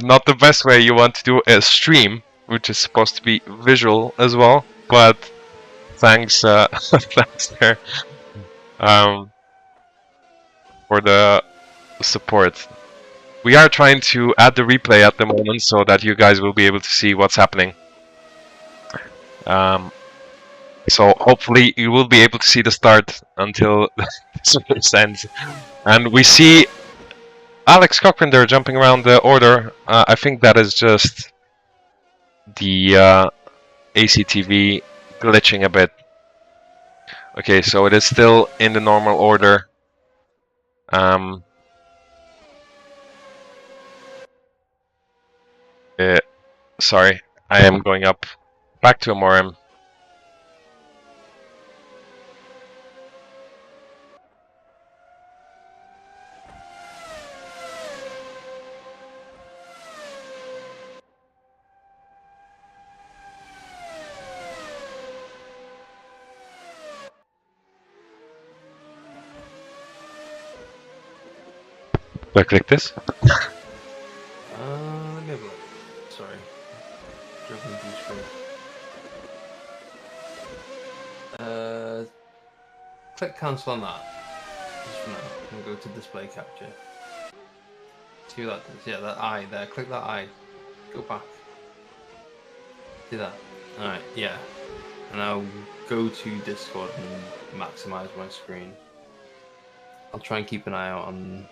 not the best way you want to do a stream, which is supposed to be visual as well. But thanks, thanks there, for the support. We are trying to add the replay at the moment so that you guys will be able to see what's happening. So hopefully you will be able to see the start until this race ends. And we see Alex Cochran jumping around the order. I think that is just the ACTV glitching a bit. Okay, so it is still in the normal order. Sorry, I am going up back to Amorim. Do I click this? Let me have a look. Sorry. Jumping through screen. Click cancel on that. Just for now. And go to display capture. See what that does. Yeah, that eye there. Click that eye. Go back. Do that. Alright, yeah. And I'll go to Discord and maximize my screen. I'll try and keep an eye out on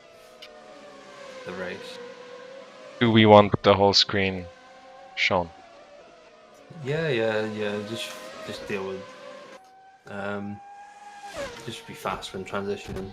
the race. Do we want the whole screen shown? Yeah. Just deal with. Just be fast when transitioning.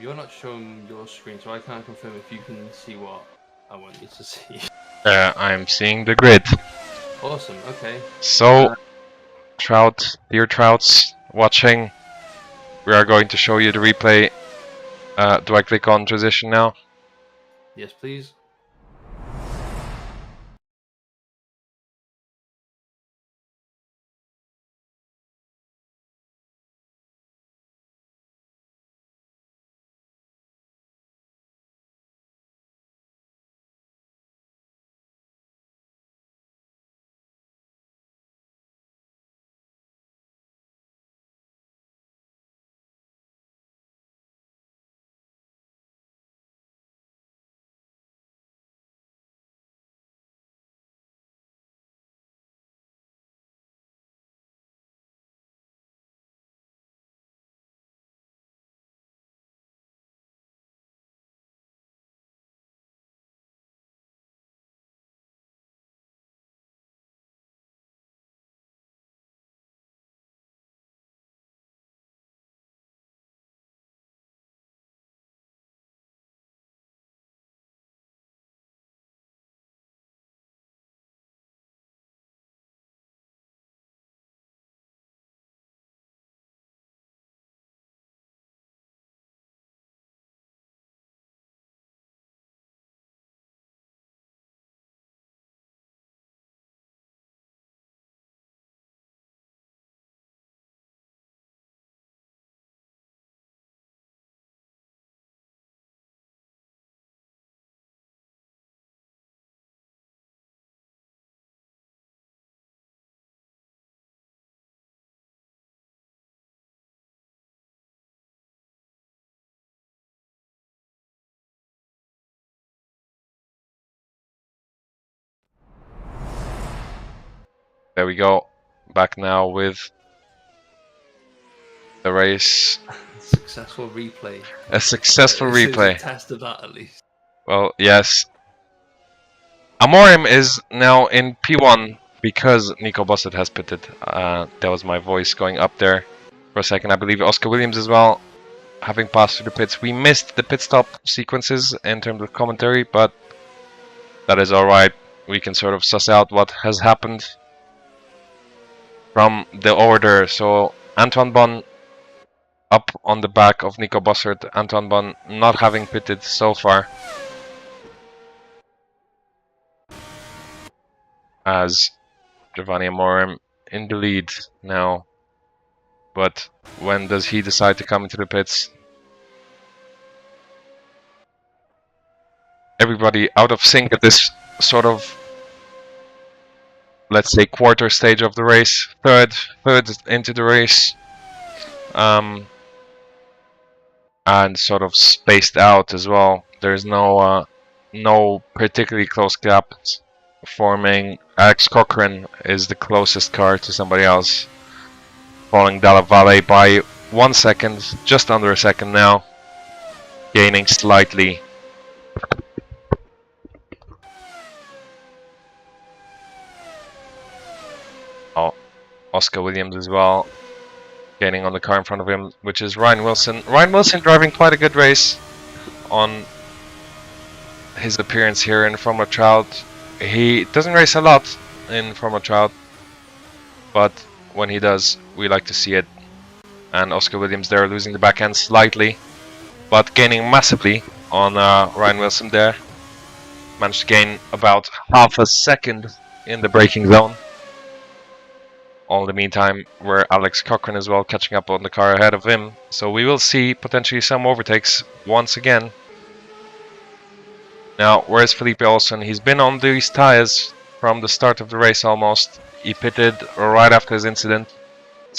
You're not showing your screen, so I can't confirm if you can see what I want you to see. I'm seeing the grid. Awesome, okay. So, dear Trouts watching, we are going to show you the replay. Do I click on transition now? Yes, please. There we go. Back now with the race. Successful replay. A successful This is replay. a test of that at least. Well, yes. Amorim is now in P1 because Nico Bossert has pitted. That was my voice going up there for a second. I believe Oscar Williams as well, having passed through the pits. We missed the pit stop sequences in terms of commentary, but that is alright. We can sort of suss out what has happened from the order. So Antoine Bon up on the back of Nico Bossert. Antoine Bon not having pitted so far, as Giovanni Amorim in the lead now. But when does he decide to come into the pits? Everybody out of sync at this sort of, let's say, quarter stage of the race. Third into the race. And sort of spaced out as well. There's no particularly close gap forming. Alex Cochran is the closest car to somebody else, following Dalla Valle by 1 second, just under a second now, gaining slightly. Oh, Oscar Williams as well, gaining on the car in front of him, which is Ryan Wilson. Ryan Wilson driving quite a good race on his appearance here in Formula Trout. He doesn't race a lot in Formula Trout, but when he does, we like to see it. And Oscar Williams there losing the back end slightly, but gaining massively on Ryan Wilson there. Managed to gain about half a second in the braking zone. All in the meantime, where Alex Cochran as well catching up on the car ahead of him. So we will see potentially some overtakes once again. Now, where's Felipe Olsen? He's been on these tires from the start of the race almost. He pitted right after his incident,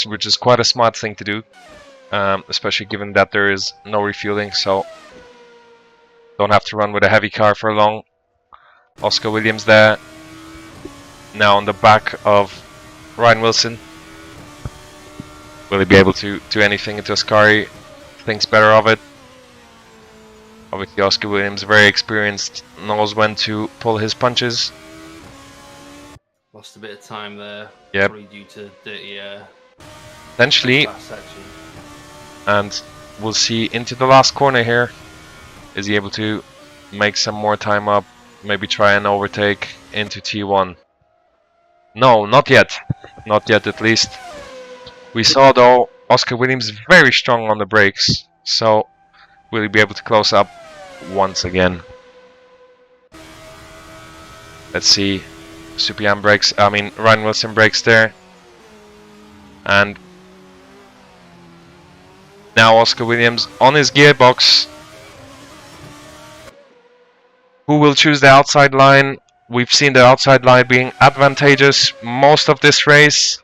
which is quite a smart thing to do, especially given that there is no refueling, so don't have to run with a heavy car for long. Oscar Williams there, now on the back of Ryan Wilson. Will he be able to do anything into Ascari? Thinks better of it. Obviously Oscar Williams, very experienced, knows when to pull his punches. Lost a bit of time there. Yep. Probably due to dirty air. Potentially. Last section. And we'll see into the last corner here. Is he able to make some more time up? Maybe try and overtake into T1. No, not yet. Not yet, at least. We saw, though, Oscar Williams very strong on the brakes. So, will he be able to close up once again? Let's see. Ryan Wilson brakes there. And now Oscar Williams on his gearbox. Who will choose the outside line? We've seen the outside line being advantageous most of this race.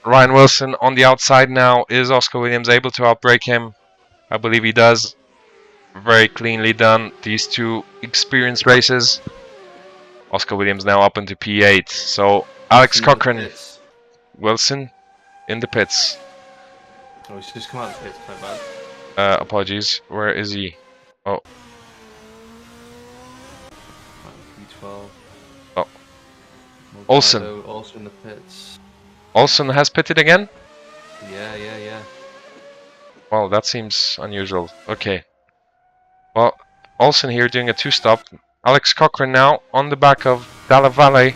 Ryan Wilson on the outside now. Is Oscar Williams able to outbrake him? I believe he does. Very cleanly done, these two experienced races. Oscar Williams now up into P8. So Alex Cochran, Wilson in the pits. Oh, he's just come out of the pits, my bad. Apologies, where is he? Oh. P12. Oh. Olsen. Also in the pits. Olsen has pitted again? Yeah. Well, that seems unusual. Okay. Well, Olsen here doing a two-stop. Alex Cochran now on the back of Dalla Valle.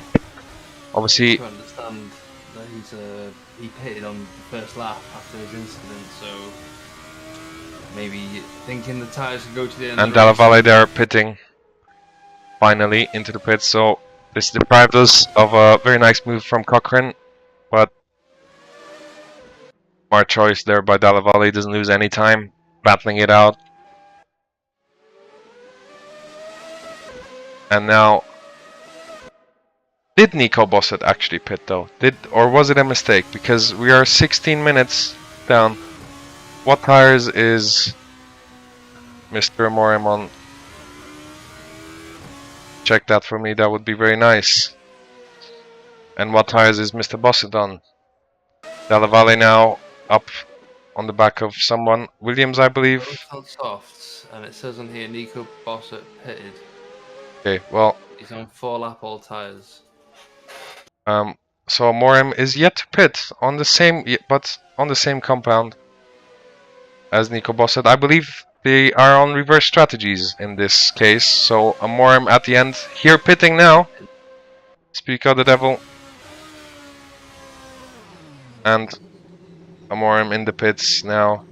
Obviously, I understand that he pitted on the first lap after his incident, so maybe thinking the tyres could go to the end. And Dalla Valle there pitting finally into the pits. So this deprived us of a very nice move from Cochran, but smart choice there by Dalla Valle. Doesn't lose any time battling it out. And now, did Nico Bossert actually pit though? Or was it a mistake? Because we are 16 minutes down. What tires is Mr. Amorim on? Check that for me, that would be very nice. And what tires is Mr. Bossett on? Della Valle now up on the back of someone. Williams, I believe. Both on softs, and it says on here Nico Bossett pitted. Okay, well, He's on 4-lap all tyres. so Morim is yet to pit on the same, but on the same compound as Nico Bossett. I believe they are on reverse strategies in this case. So Morim at the end here pitting now. Speak of the devil. And Amorim in the pits now,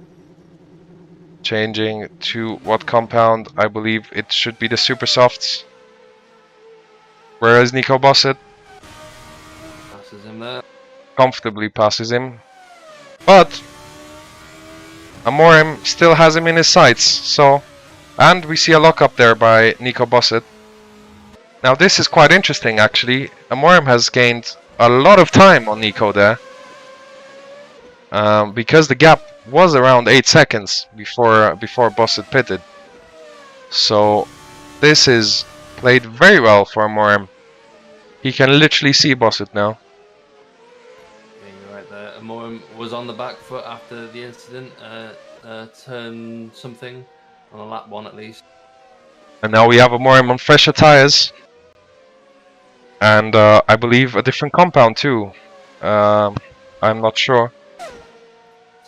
changing to what compound? I believe it should be the Super Softs. Whereas Nico Bossett Passes him there. comfortably passes him, but Amorim still has him in his sights. So, and we see a lock up there by Nico Bossett. Now this is quite interesting actually. Amorim has gained a lot of time on Nico there. Because the gap was around 8 seconds before Bossett pitted. So this is played very well for Amorim. He can literally see Bossett now. Yeah, you're right there. Amorim was on the back foot after the incident, turn something, on lap 1 at least. And now we have Amorim on fresher tyres. And I believe a different compound too. I'm not sure.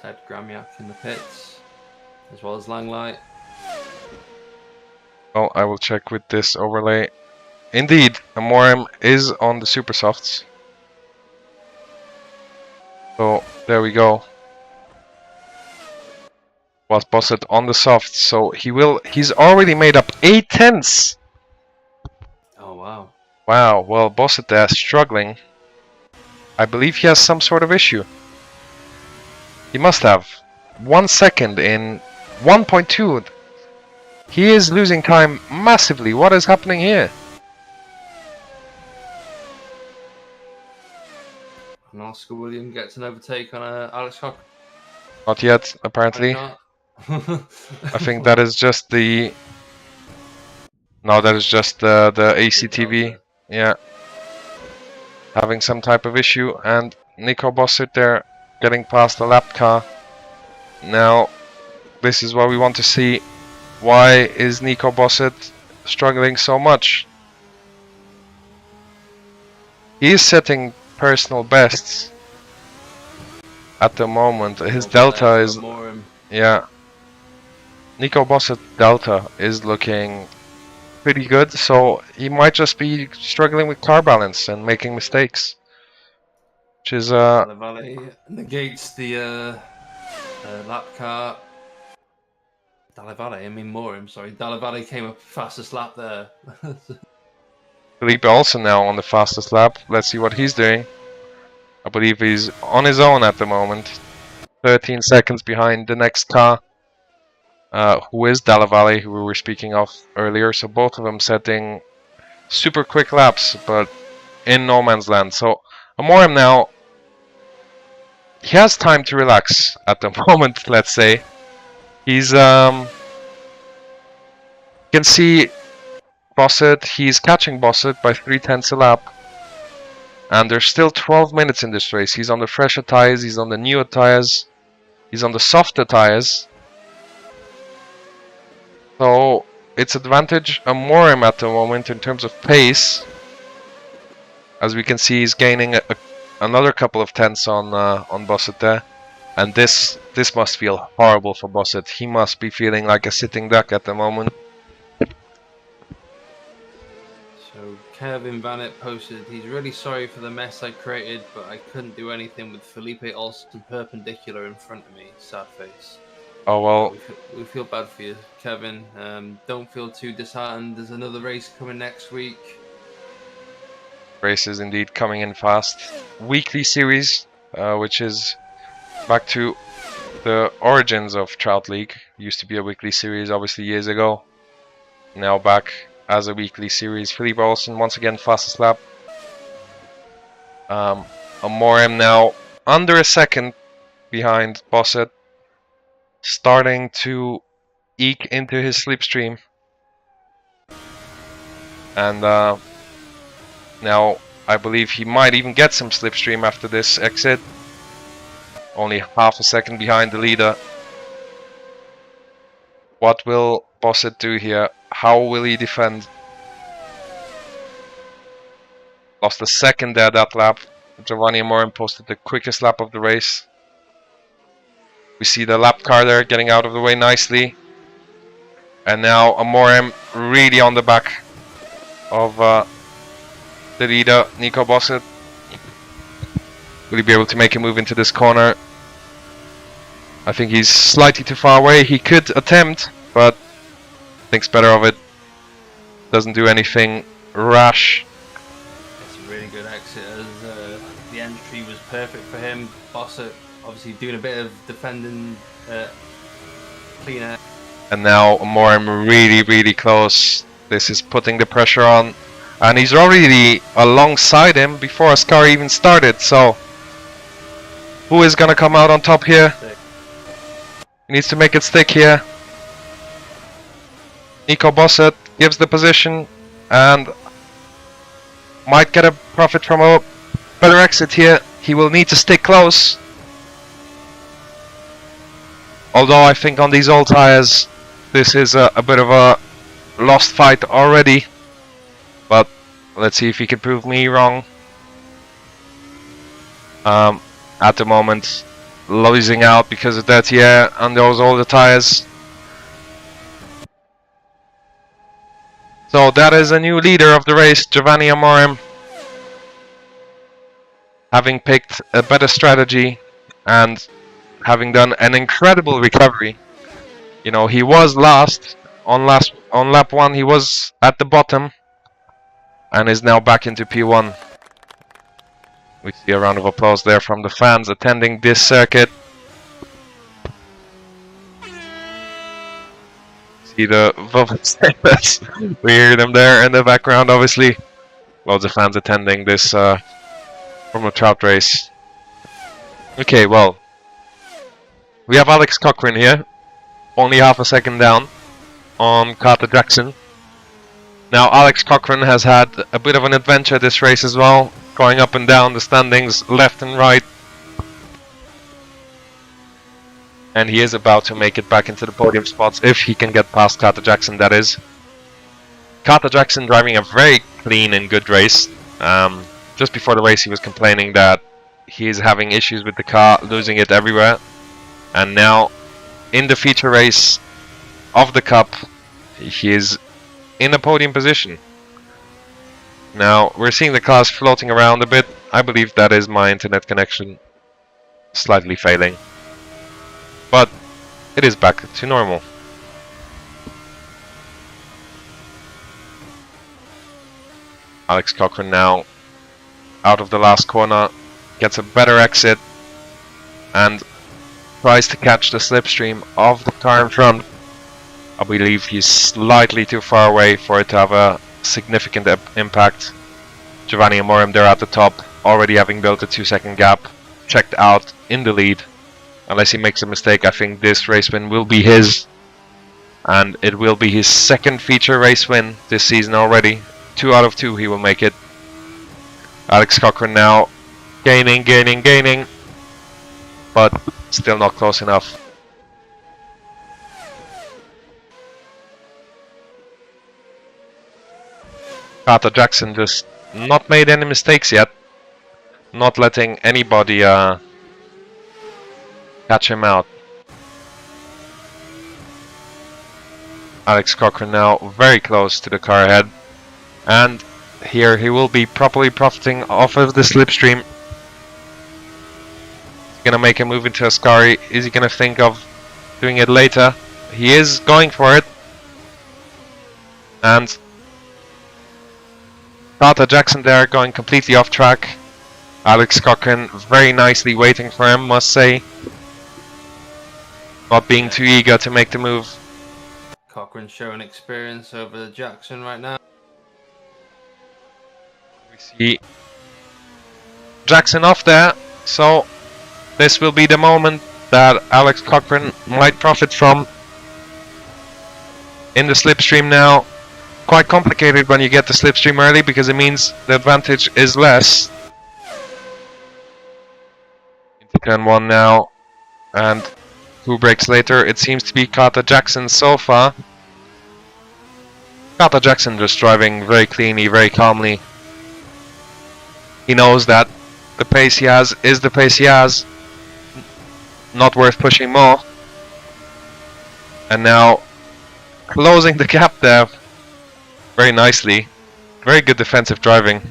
Ted Gramiak in the pits, as well as Langlight. Oh, I will check with this overlay. Indeed, Amorim is on the Super Softs. So there we go. Was Bossett on the softs, so he's already made up 8 tenths. Oh wow. Wow, well Bossett there struggling. I believe he has some sort of issue. He must have. 1 second in 1.2. He is losing time massively. What is happening here? And Oscar William gets an overtake on Alex Cock. Not yet, apparently. Not. I think that is just the... No, that is just the ACTV. Yeah. Having some type of issue. And Nico Bossett there getting past the lap car. Now, this is what we want to see. Why is Nico Bossett struggling so much? He is setting personal bests at the moment. His delta is... Yeah. Nico Bossett delta is looking pretty good, so he might just be struggling with car balance and making mistakes. Which is Dalla Valle negates the lap car. Dalla Valle, I mean Morim, sorry. Dalla Valle came up fastest lap there. Felipe also now on the fastest lap. Let's see what he's doing. I believe he's on his own at the moment. 13 seconds behind the next car. Who is Dalla Valle, who we were speaking of earlier. So both of them setting super quick laps, but in no man's land. So Amorim now, he has time to relax at the moment, let's say. He's, you can see Bossett, he's catching Bossett by 0.3 a lap. And there's still 12 minutes in this race. He's on the fresher tires, he's on the newer tires, he's on the softer tires. So it's advantage Amorim at the moment in terms of pace. As we can see, he's gaining another couple of tenths on Bossett there. And this must feel horrible for Bossett. He must be feeling like a sitting duck at the moment. So Kevin Vanett posted, he's really sorry for the mess I created, but I couldn't do anything with Felipe Alston perpendicular in front of me. Sad face. Oh well. We feel bad for you, Kevin. Don't feel too disheartened. There's another race coming next week. Race is indeed coming in fast. Weekly series, which is back to the origins of Trout League. Used to be a weekly series, obviously years ago. Now back as a weekly series. Felipe Olsen once again fastest lap. Amorim now under a second behind Bossett, starting to eke into his slipstream. And now I believe he might even get some slipstream after this exit. Only half a second behind the leader. What will Bossett do here? How will he defend? Lost a second there that lap. Giovanni Amorim posted the quickest lap of the race. We see the lap car there getting out of the way nicely. And now Amorim really on the back of the leader, Nico Bossett. Will he be able to make a move into this corner? I think he's slightly too far away. He could attempt, but thinks better of it. Doesn't do anything rash. It's a really good exit as the entry was perfect for him. Bossett obviously doing a bit of defending clean air. And now Amorim really close. This is putting the pressure on. And he's already alongside him before Ascari even started. So who is going to come out on top here? He needs to make it stick here. Nico Bossett gives the position and might get a profit from a better exit here. He will need to stick close. Although I think on these old tires this is a bit of a lost fight already. But let's see if he can prove me wrong. At the moment, losing out because of that, yeah, on those older tires. So that is a new leader of the race, Giovanni Amorim. Having picked a better strategy and having done an incredible recovery. You know, he was last on lap 1, he was at the bottom and is now back into P1. We see a round of applause there from the fans attending this circuit. See the Vovens. We hear them there in the background, obviously. Loads of fans attending this Formula Trout race. Okay, well, we have Alex Cochran here, only half a second down on Carter Jackson. Now Alex Cochran has had a bit of an adventure this race as well, going up and down the standings left and right. And he is about to make it back into the podium spots if he can get past Carter Jackson, that is. Carter Jackson driving a very clean and good race. Just before the race he was complaining that he is having issues with the car, losing it everywhere. And now in the feature race of the Cup he is in a podium position. Now we're seeing the cars floating around a bit. I believe that is my internet connection slightly failing. But it is back to normal. Alex Cochran now out of the last corner, gets a better exit and tries to catch the slipstream of the car in front. I believe he's slightly too far away for it to have a significant impact. Giovanni Amorim there at the top, already having built a 2-second gap, checked out in the lead. Unless he makes a mistake, I think this race win will be his. And it will be his second feature race win this season already. 2 out of 2 he will make it. Alex Cochran now gaining, but still not close enough. Carter Jackson just not made any mistakes yet. Not letting anybody catch him out. Alex Cochran now very close to the car ahead. And here he will be properly profiting off of the slipstream. He's gonna make a move into Ascari. Is he gonna think of doing it later? He is going for it. And Carter Jackson there going completely off track. Alex Cochran very nicely waiting for him, must say. Not being too eager to make the move. Cochran showing experience over Jackson right now. We see Jackson off there, so this will be the moment that Alex Cochran might profit from. In the slipstream now, quite complicated when you get the slipstream early because it means the advantage is less. Into turn 1 now, and 2 breaks later, it seems to be Carter Jackson so far. Carter Jackson just driving very cleanly, very calmly. He knows that the pace he has is the pace he has. Not worth pushing more. And now closing the gap there very nicely. Very good defensive driving.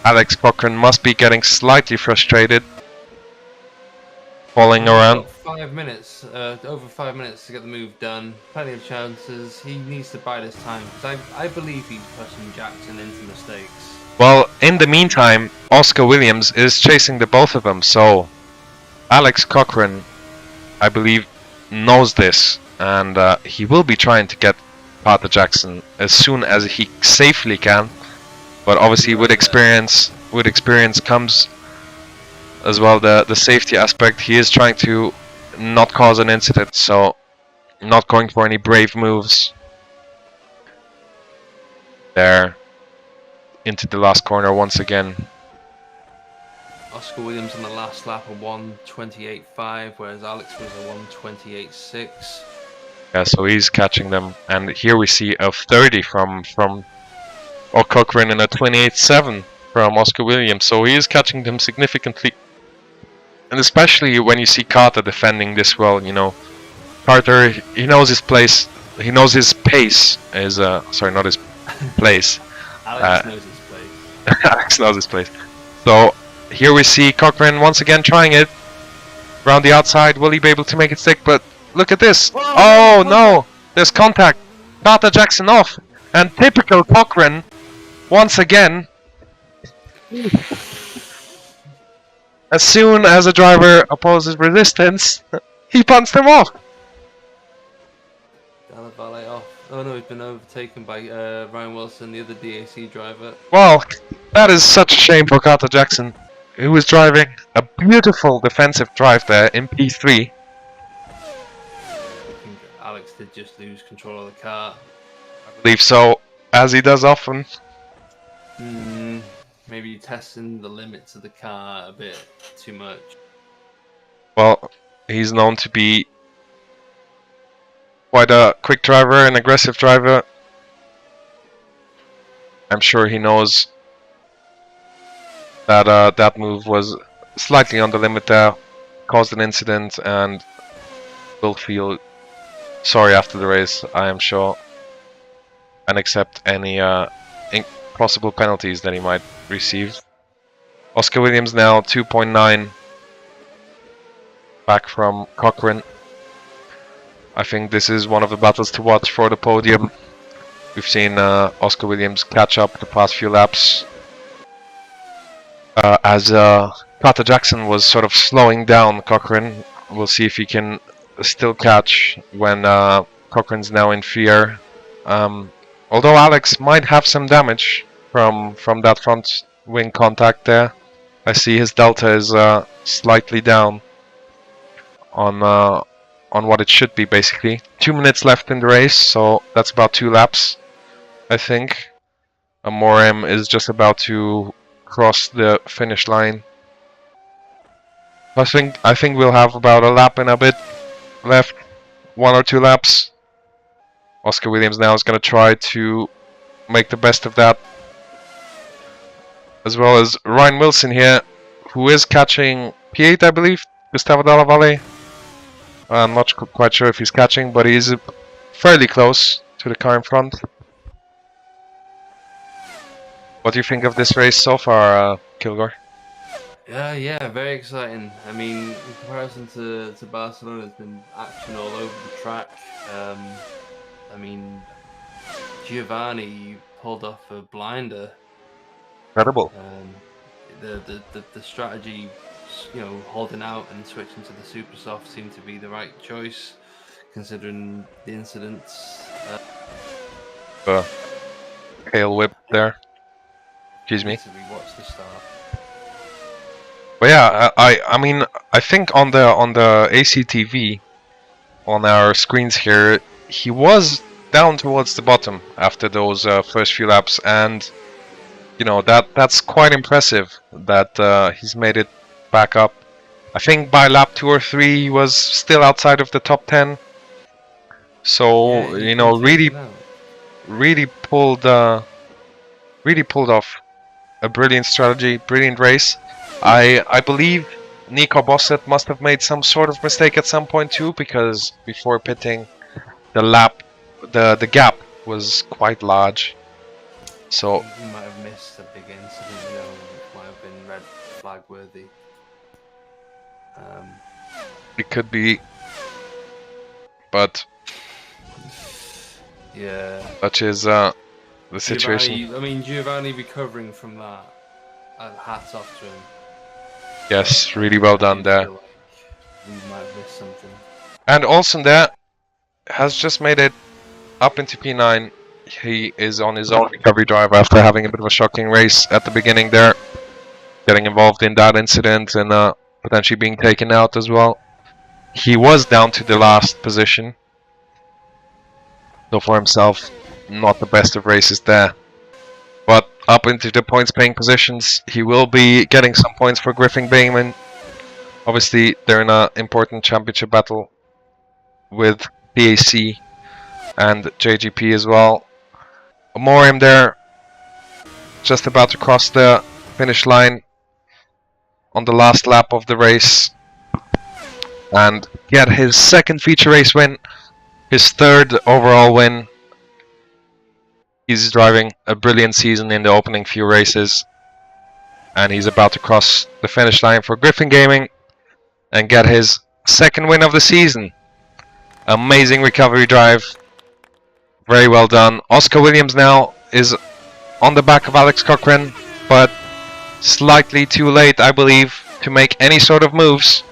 Alex Cochran must be getting slightly frustrated. Falling around. 5 minutes, over 5 minutes to get the move done. Plenty of chances. He needs to buy this time because I believe he's pushing Jackson into mistakes. Well, in the meantime, Oscar Williams is chasing the both of them, so Alex Cochran, I believe, knows this, and he will be trying to get Carter Jackson as soon as he safely can. But obviously, with experience comes as well the safety aspect. He is trying to not cause an incident, so not going for any brave moves. There, into the last corner once again. Oscar Williams on the last lap a 1:28.5, whereas Alex was a 1:28.6. Yeah, so he's catching them, and here we see a 30 from Cochran and a 28.7 from Oscar Williams. So he is catching them significantly, and especially when you see Carter defending this well. You know, Carter, he knows his place. He knows his pace is sorry, not his place. Alex knows his place. Alex knows his place. So here we see Cochran once again trying it around the outside. Will he be able to make it stick? But look at this! Whoa, oh no! There's contact. Carter Jackson off, and typical Cochran once again. As soon as a driver opposes resistance, he punts them off. Valet off. Oh no, he's been overtaken by Ryan Wilson, the other DAC driver. Well, that is such a shame for Carter Jackson, who was driving a beautiful defensive drive there in P3. I think Alex did just lose control of the car. I believe so, as he does often. Maybe testing the limits of the car a bit too much. Well, he's known to be quite a quick driver, an aggressive driver. I'm sure he knows that that move was slightly on the limit there, caused an incident, and will feel sorry after the race, I am sure, and accept any possible penalties that he might receive. Oscar Williams now 2.9 back from Cochran. I think this is one of the battles to watch for the podium. We've seen Oscar Williams catch up the past few laps as Carter Jackson was sort of slowing down Cochran. We'll see if he can still catch when Cochran's now in fear. Although Alex might have some damage from that front wing contact there. I see his delta is slightly down on what it should be, basically. 2 minutes left in the race, so that's about 2 laps, I think. Morem is just about to cross the finish line. I think we'll have about a lap and a bit left, 1 or 2 laps. Oscar Williams now is going to try to make the best of that, as well as Ryan Wilson here, who is catching P8, I believe, Gustavo Dalla Valle. I'm not quite sure if he's catching, but he's fairly close to the car in front. What do you think of this race so far, Kilgore? Yeah, very exciting. I mean, in comparison to Barcelona, there's been action all over the track. I mean, Giovanni pulled off a blinder. Incredible. The strategy, you know, holding out and switching to the super soft seemed to be the right choice, considering the incidents. Tail whip there. Excuse me. To rewatch the start. But yeah, I mean, I think on the ACTV, on our screens here, he was down towards the bottom after those first few laps, and you know that's quite impressive that he's made it back up. I think by lap 2 or 3 he was still outside of the top 10. So Yeah, you know, really pulled off a brilliant strategy, brilliant race. I believe Nico Bosset must have made some sort of mistake at some point too, because before pitting, the gap was quite large. So he might have missed a big incident, you know, which might have been red flag worthy. it could be, but Yeah. such is the situation. Giovanni recovering from that. Hats off to him. Yes, really well done there. Feel like we might have missed something. And Olsen there has just made it up into P9. He is on his own recovery drive after having a bit of a shocking race at the beginning there, getting involved in that incident and potentially being taken out as well. He was down to the last position, so for himself, not the best of races there. But up into the points paying positions, he will be getting some points for Griffin Bayman. Obviously, they're in an important championship battle with PAC and JGP as well. Morim there, just about to cross the finish line on the last lap of the race and get his second feature race win, his third overall win. He's driving a brilliant season in the opening few races, and he's about to cross the finish line for Griffin Gaming and get his second win of the season. Amazing recovery drive, very well done. Oscar Williams now is on the back of Alex Cochran, but slightly too late, I believe, to make any sort of moves.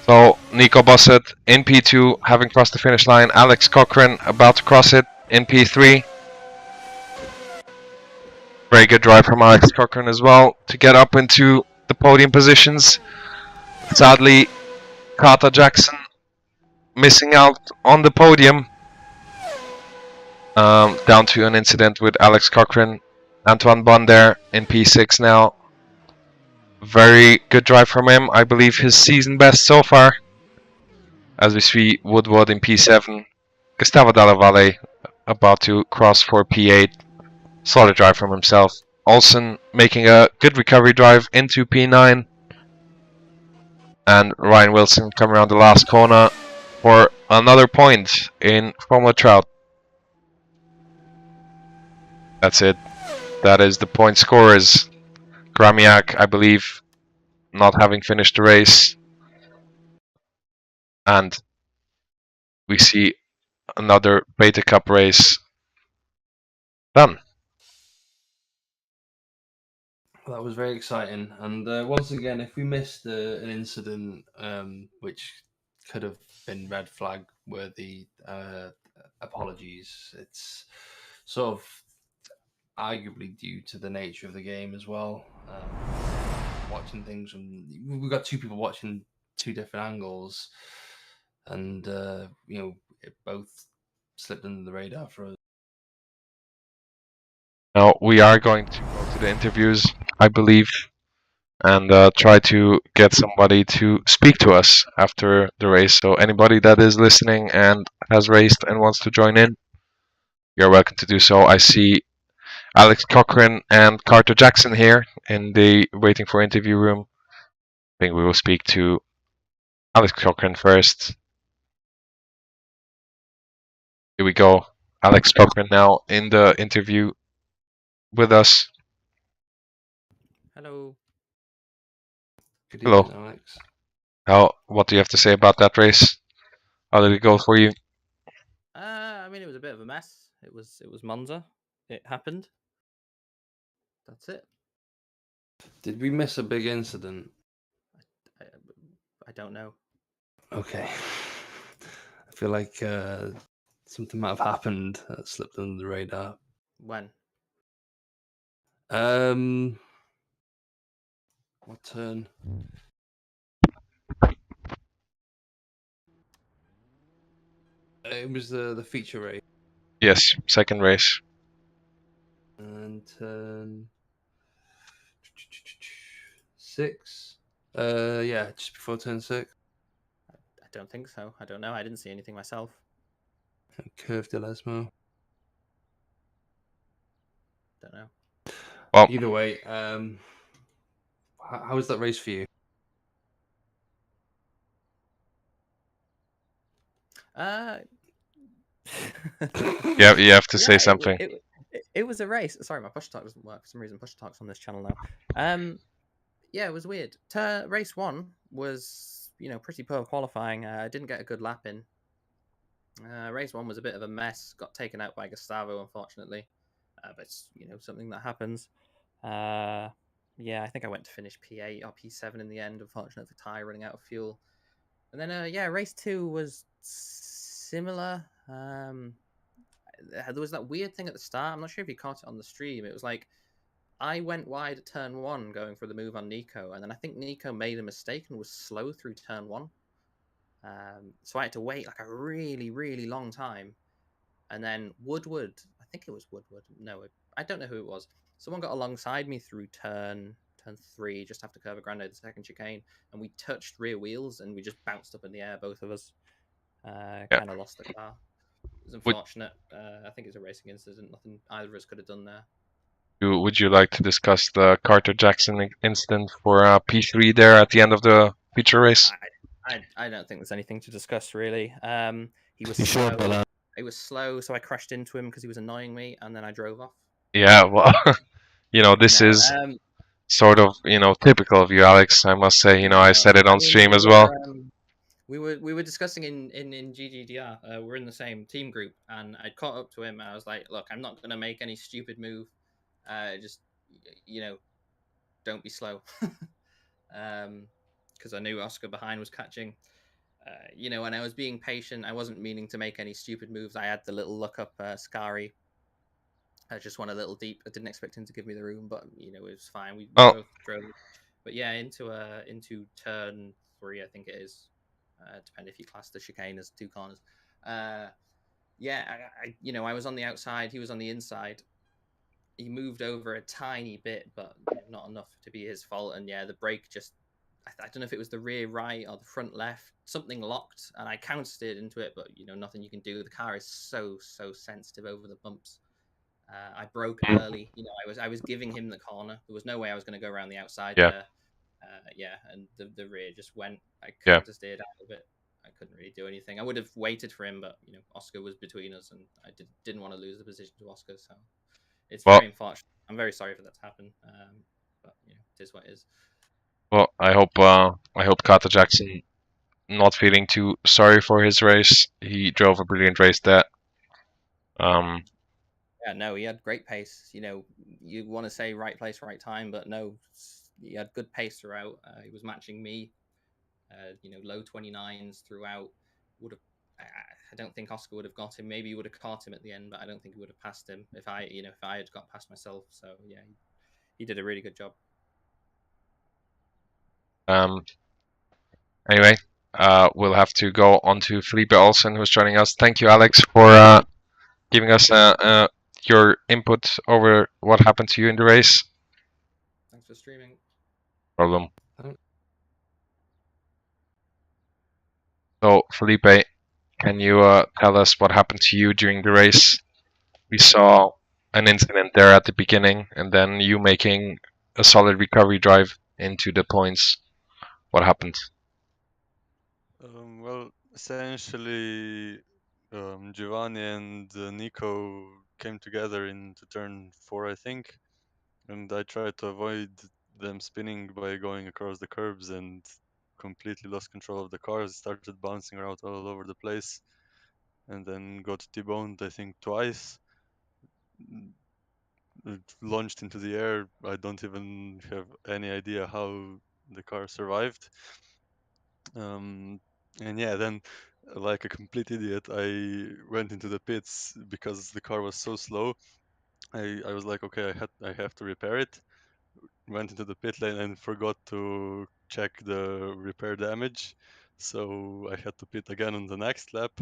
So Nico Bosset in P2, having crossed the finish line. Alex Cochran about to cross it in P3. Very good drive from Alex Cochran as well to get up into the podium positions. Sadly, Carter Jackson missing out on the podium, down to an incident with Alex Cochran. Antoine Bon there in P6 now. Very good drive from him. I believe his season best so far. As we see Woodward in P7. Gustavo Dalla Valle about to cross for P8. Solid drive from himself. Olsen making a good recovery drive into P9. And Ryan Wilson coming around the last corner for another point in Formula Trout. That's it. That is the point scorers. Gramiak, I believe, not having finished the race. And we see another Beta Cup race done. That was very exciting. And once again, if we missed an incident which could have been red flag worthy, apologies. It's sort of arguably due to the nature of the game as well. Watching things we've got two people watching two different angles, and it both slipped under the radar for us. Now we are going to go to the interviews, I believe, and try to get somebody to speak to us after the race. So anybody that is listening and has raced and wants to join in, you're welcome to do so. I see Alex Cochran and Carter Jackson here in the waiting for interview room. I think we will speak to Alex Cochran first. Here we go. Alex Cochran now in the interview with us. Hello. Good Hello. evening, Alex. What do you have to say about that race? How did it go for you? It was a bit of a mess. It was Monza. It happened. That's it. Did we miss a big incident? I don't know. Okay. I feel like something might have happened that slipped under the radar. When? What turn? It was the feature race Yes, second race. and turn 6. Yeah, just before turn 6. I don't think so. I don't know. I didn't see anything myself. Curve de Lesmo. Don't know. Well, Either way, how was that race for you? yeah, you have to say Yeah, something. it was a race. Sorry, my push talk doesn't work for some reason. Push talk's on this channel now. Yeah, it was weird. Race 1 was, pretty poor qualifying. I didn't get a good lap in. Race 1 was a bit of a mess. Got taken out by Gustavo, unfortunately. But it's, something that happens. Yeah, I think I went to finish P8 or P7 in the end. Unfortunate for Ty running out of fuel. And then, yeah, race 2 was similar. There was that weird thing at the start. I'm not sure if you caught it on the stream. It was like I went wide at turn 1 going for the move on Nico, and then I think Nico made a mistake and was slow through turn 1. So I had to wait like a really, really long time. And then Woodward, I think it was Woodward. No, I don't know who it was. Someone got alongside me through turn 3, just after Curva Grande, the second chicane, and we touched rear wheels and we just bounced up in the air, both of us. Yeah. Kind of lost the car. It was Would unfortunate. I think it's a racing incident. Nothing either of us could have done there. would you like to discuss the Carter Jackson incident for P3 there at the end of the feature race? I don't think there's anything to discuss really. He was slow. He was slow, so I crashed into him because he was annoying me, and then I drove off. Yeah, well, this No, is sort of, typical of you, Alex. I must say, I no. said it I on mean, stream as well. we were discussing in GGDR. We're in the same team group, and I caught up to him. And I was like, "Look, I'm not gonna make any stupid move. Just don't be slow." Because I knew Oscar behind was catching. And I was being patient. I wasn't meaning to make any stupid moves. I had the little look up Scary. I just went a little deep. I didn't expect him to give me the room, but it was fine. We Well, both drove. But yeah, into turn 3, I think it is. Depending if you class the chicane as 2 corners. Yeah, I was on the outside. He was on the inside. He moved over a tiny bit, but not enough to be his fault. And yeah, the brake just, I don't know if it was the rear right or the front left, something locked, and I countersteered into it, but nothing you can do. The car is so sensitive over the bumps. I broke early. I was giving him the corner. There was no way I was going to go around the outside yeah, there. Yeah, and the rear just went. I yeah. countersteered out of it. I couldn't really do anything. I would have waited for him, but Oscar was between us, and I didn't want to lose the position to Oscar. So it's Well, very unfortunate. I'm very sorry for that to happen. But it is what it is. well, I hope Carter Jackson not feeling too sorry for his race. He drove a brilliant race there. Yeah, no, he had great pace. You want to say right place, right time, but no, he had good pace throughout. He was matching me. Low 29s throughout. Would have. I don't think Oscar would have got him. Maybe he would have caught him at the end, but I don't think he would have passed him if I had got past myself. So yeah, he did a really good job. Anyway, we'll have to go on to Felipe Olsen, who's joining us. Thank you, Alex, for giving us your input over what happened to you in the race. Thanks for streaming. Problem. So, Felipe, can you tell us what happened to you during the race? We saw an incident there at the beginning, and then you making a solid recovery drive into the points. What happened? Well, essentially, Giovanni and Nico came together into turn 4, I think, and I tried to avoid them spinning by going across the curbs and completely lost control of the cars, started bouncing around all over the place, and then got T-boned, I think, twice. It launched into the air. I don't even have any idea how the car survived. And yeah, then like a complete idiot, I went into the pits because the car was so slow. I was like, okay, I have to repair it. Went into the pit lane and forgot to check the repair damage, so I had to pit again on the next lap.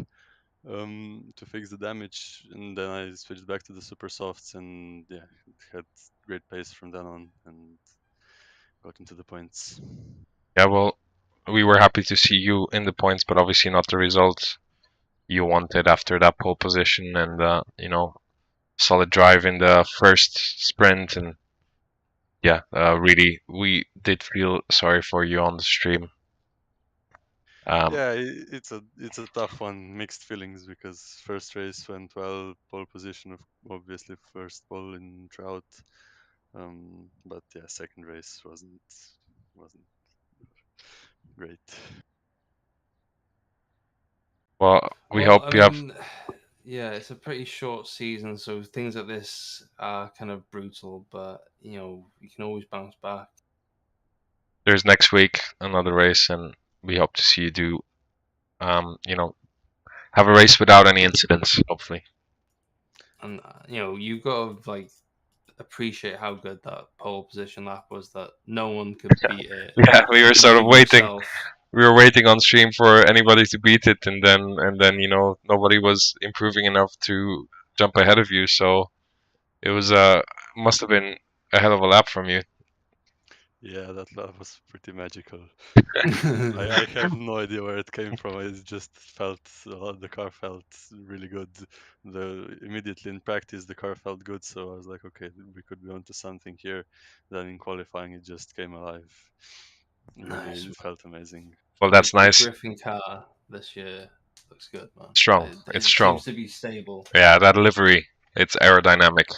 to fix the damage, and then I switched back to the super softs, and yeah, had great pace from then on, and got into the points. Yeah, well, we were happy to see you in the points, but obviously not the results you wanted after that pole position and you know, solid drive in the first sprint. And yeah, really, we did feel sorry for you on the stream. Yeah, it's a tough one, mixed feelings, because first race went well, pole position, obviously first pole in Trout, but yeah, second race wasn't great. Well, we Well, hope I you have. mean, yeah, it's a pretty short season, so things like this are kind of brutal, but you know, you can always bounce back. There's next week another race, and we hope to see you do, you know, have a race without any incidents, hopefully. And you know, you got to like appreciate how good that pole position lap was. That no one could beat it. Yeah, we were Not sort of even waiting. yourself. We were waiting on stream for anybody to beat it, and then you know, nobody was improving enough to jump ahead of you. So it was must have been a hell of a lap from you. Yeah, that lap was pretty magical. I have no idea where it came from. I just felt the car felt really good. Immediately in practice, the car felt good, so I was like, okay, we could be onto something here. Then in qualifying, it just came alive. Really, Nice. it felt amazing. Well, The that's nice. Griffin car this year looks good, man. Strong. It It's strong. seems to be stable. Yeah, that livery. It's aerodynamic.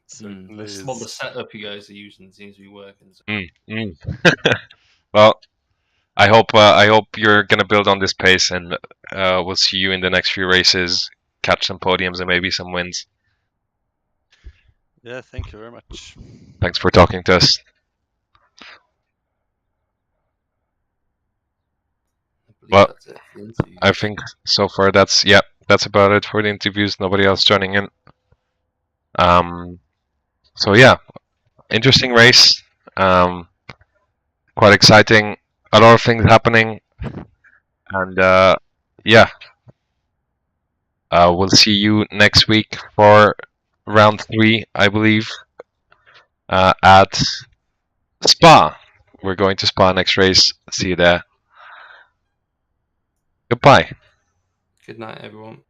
Certainly Well, the is. setup you guys are using seems to be working. So. Well, I hope you're gonna build on this pace, and we'll see you in the next few races. Catch some podiums and maybe some wins. Yeah, thank you very much. Thanks for talking to us. Well, That's it for the interview. I think so far that's about it for the interviews. Nobody else joining in. So yeah, interesting race. Quite exciting. A lot of things happening, and yeah, we'll see you next week for round 3, I believe, at Spa. We're going to Spa next race. See you there. Goodbye. Good night, everyone.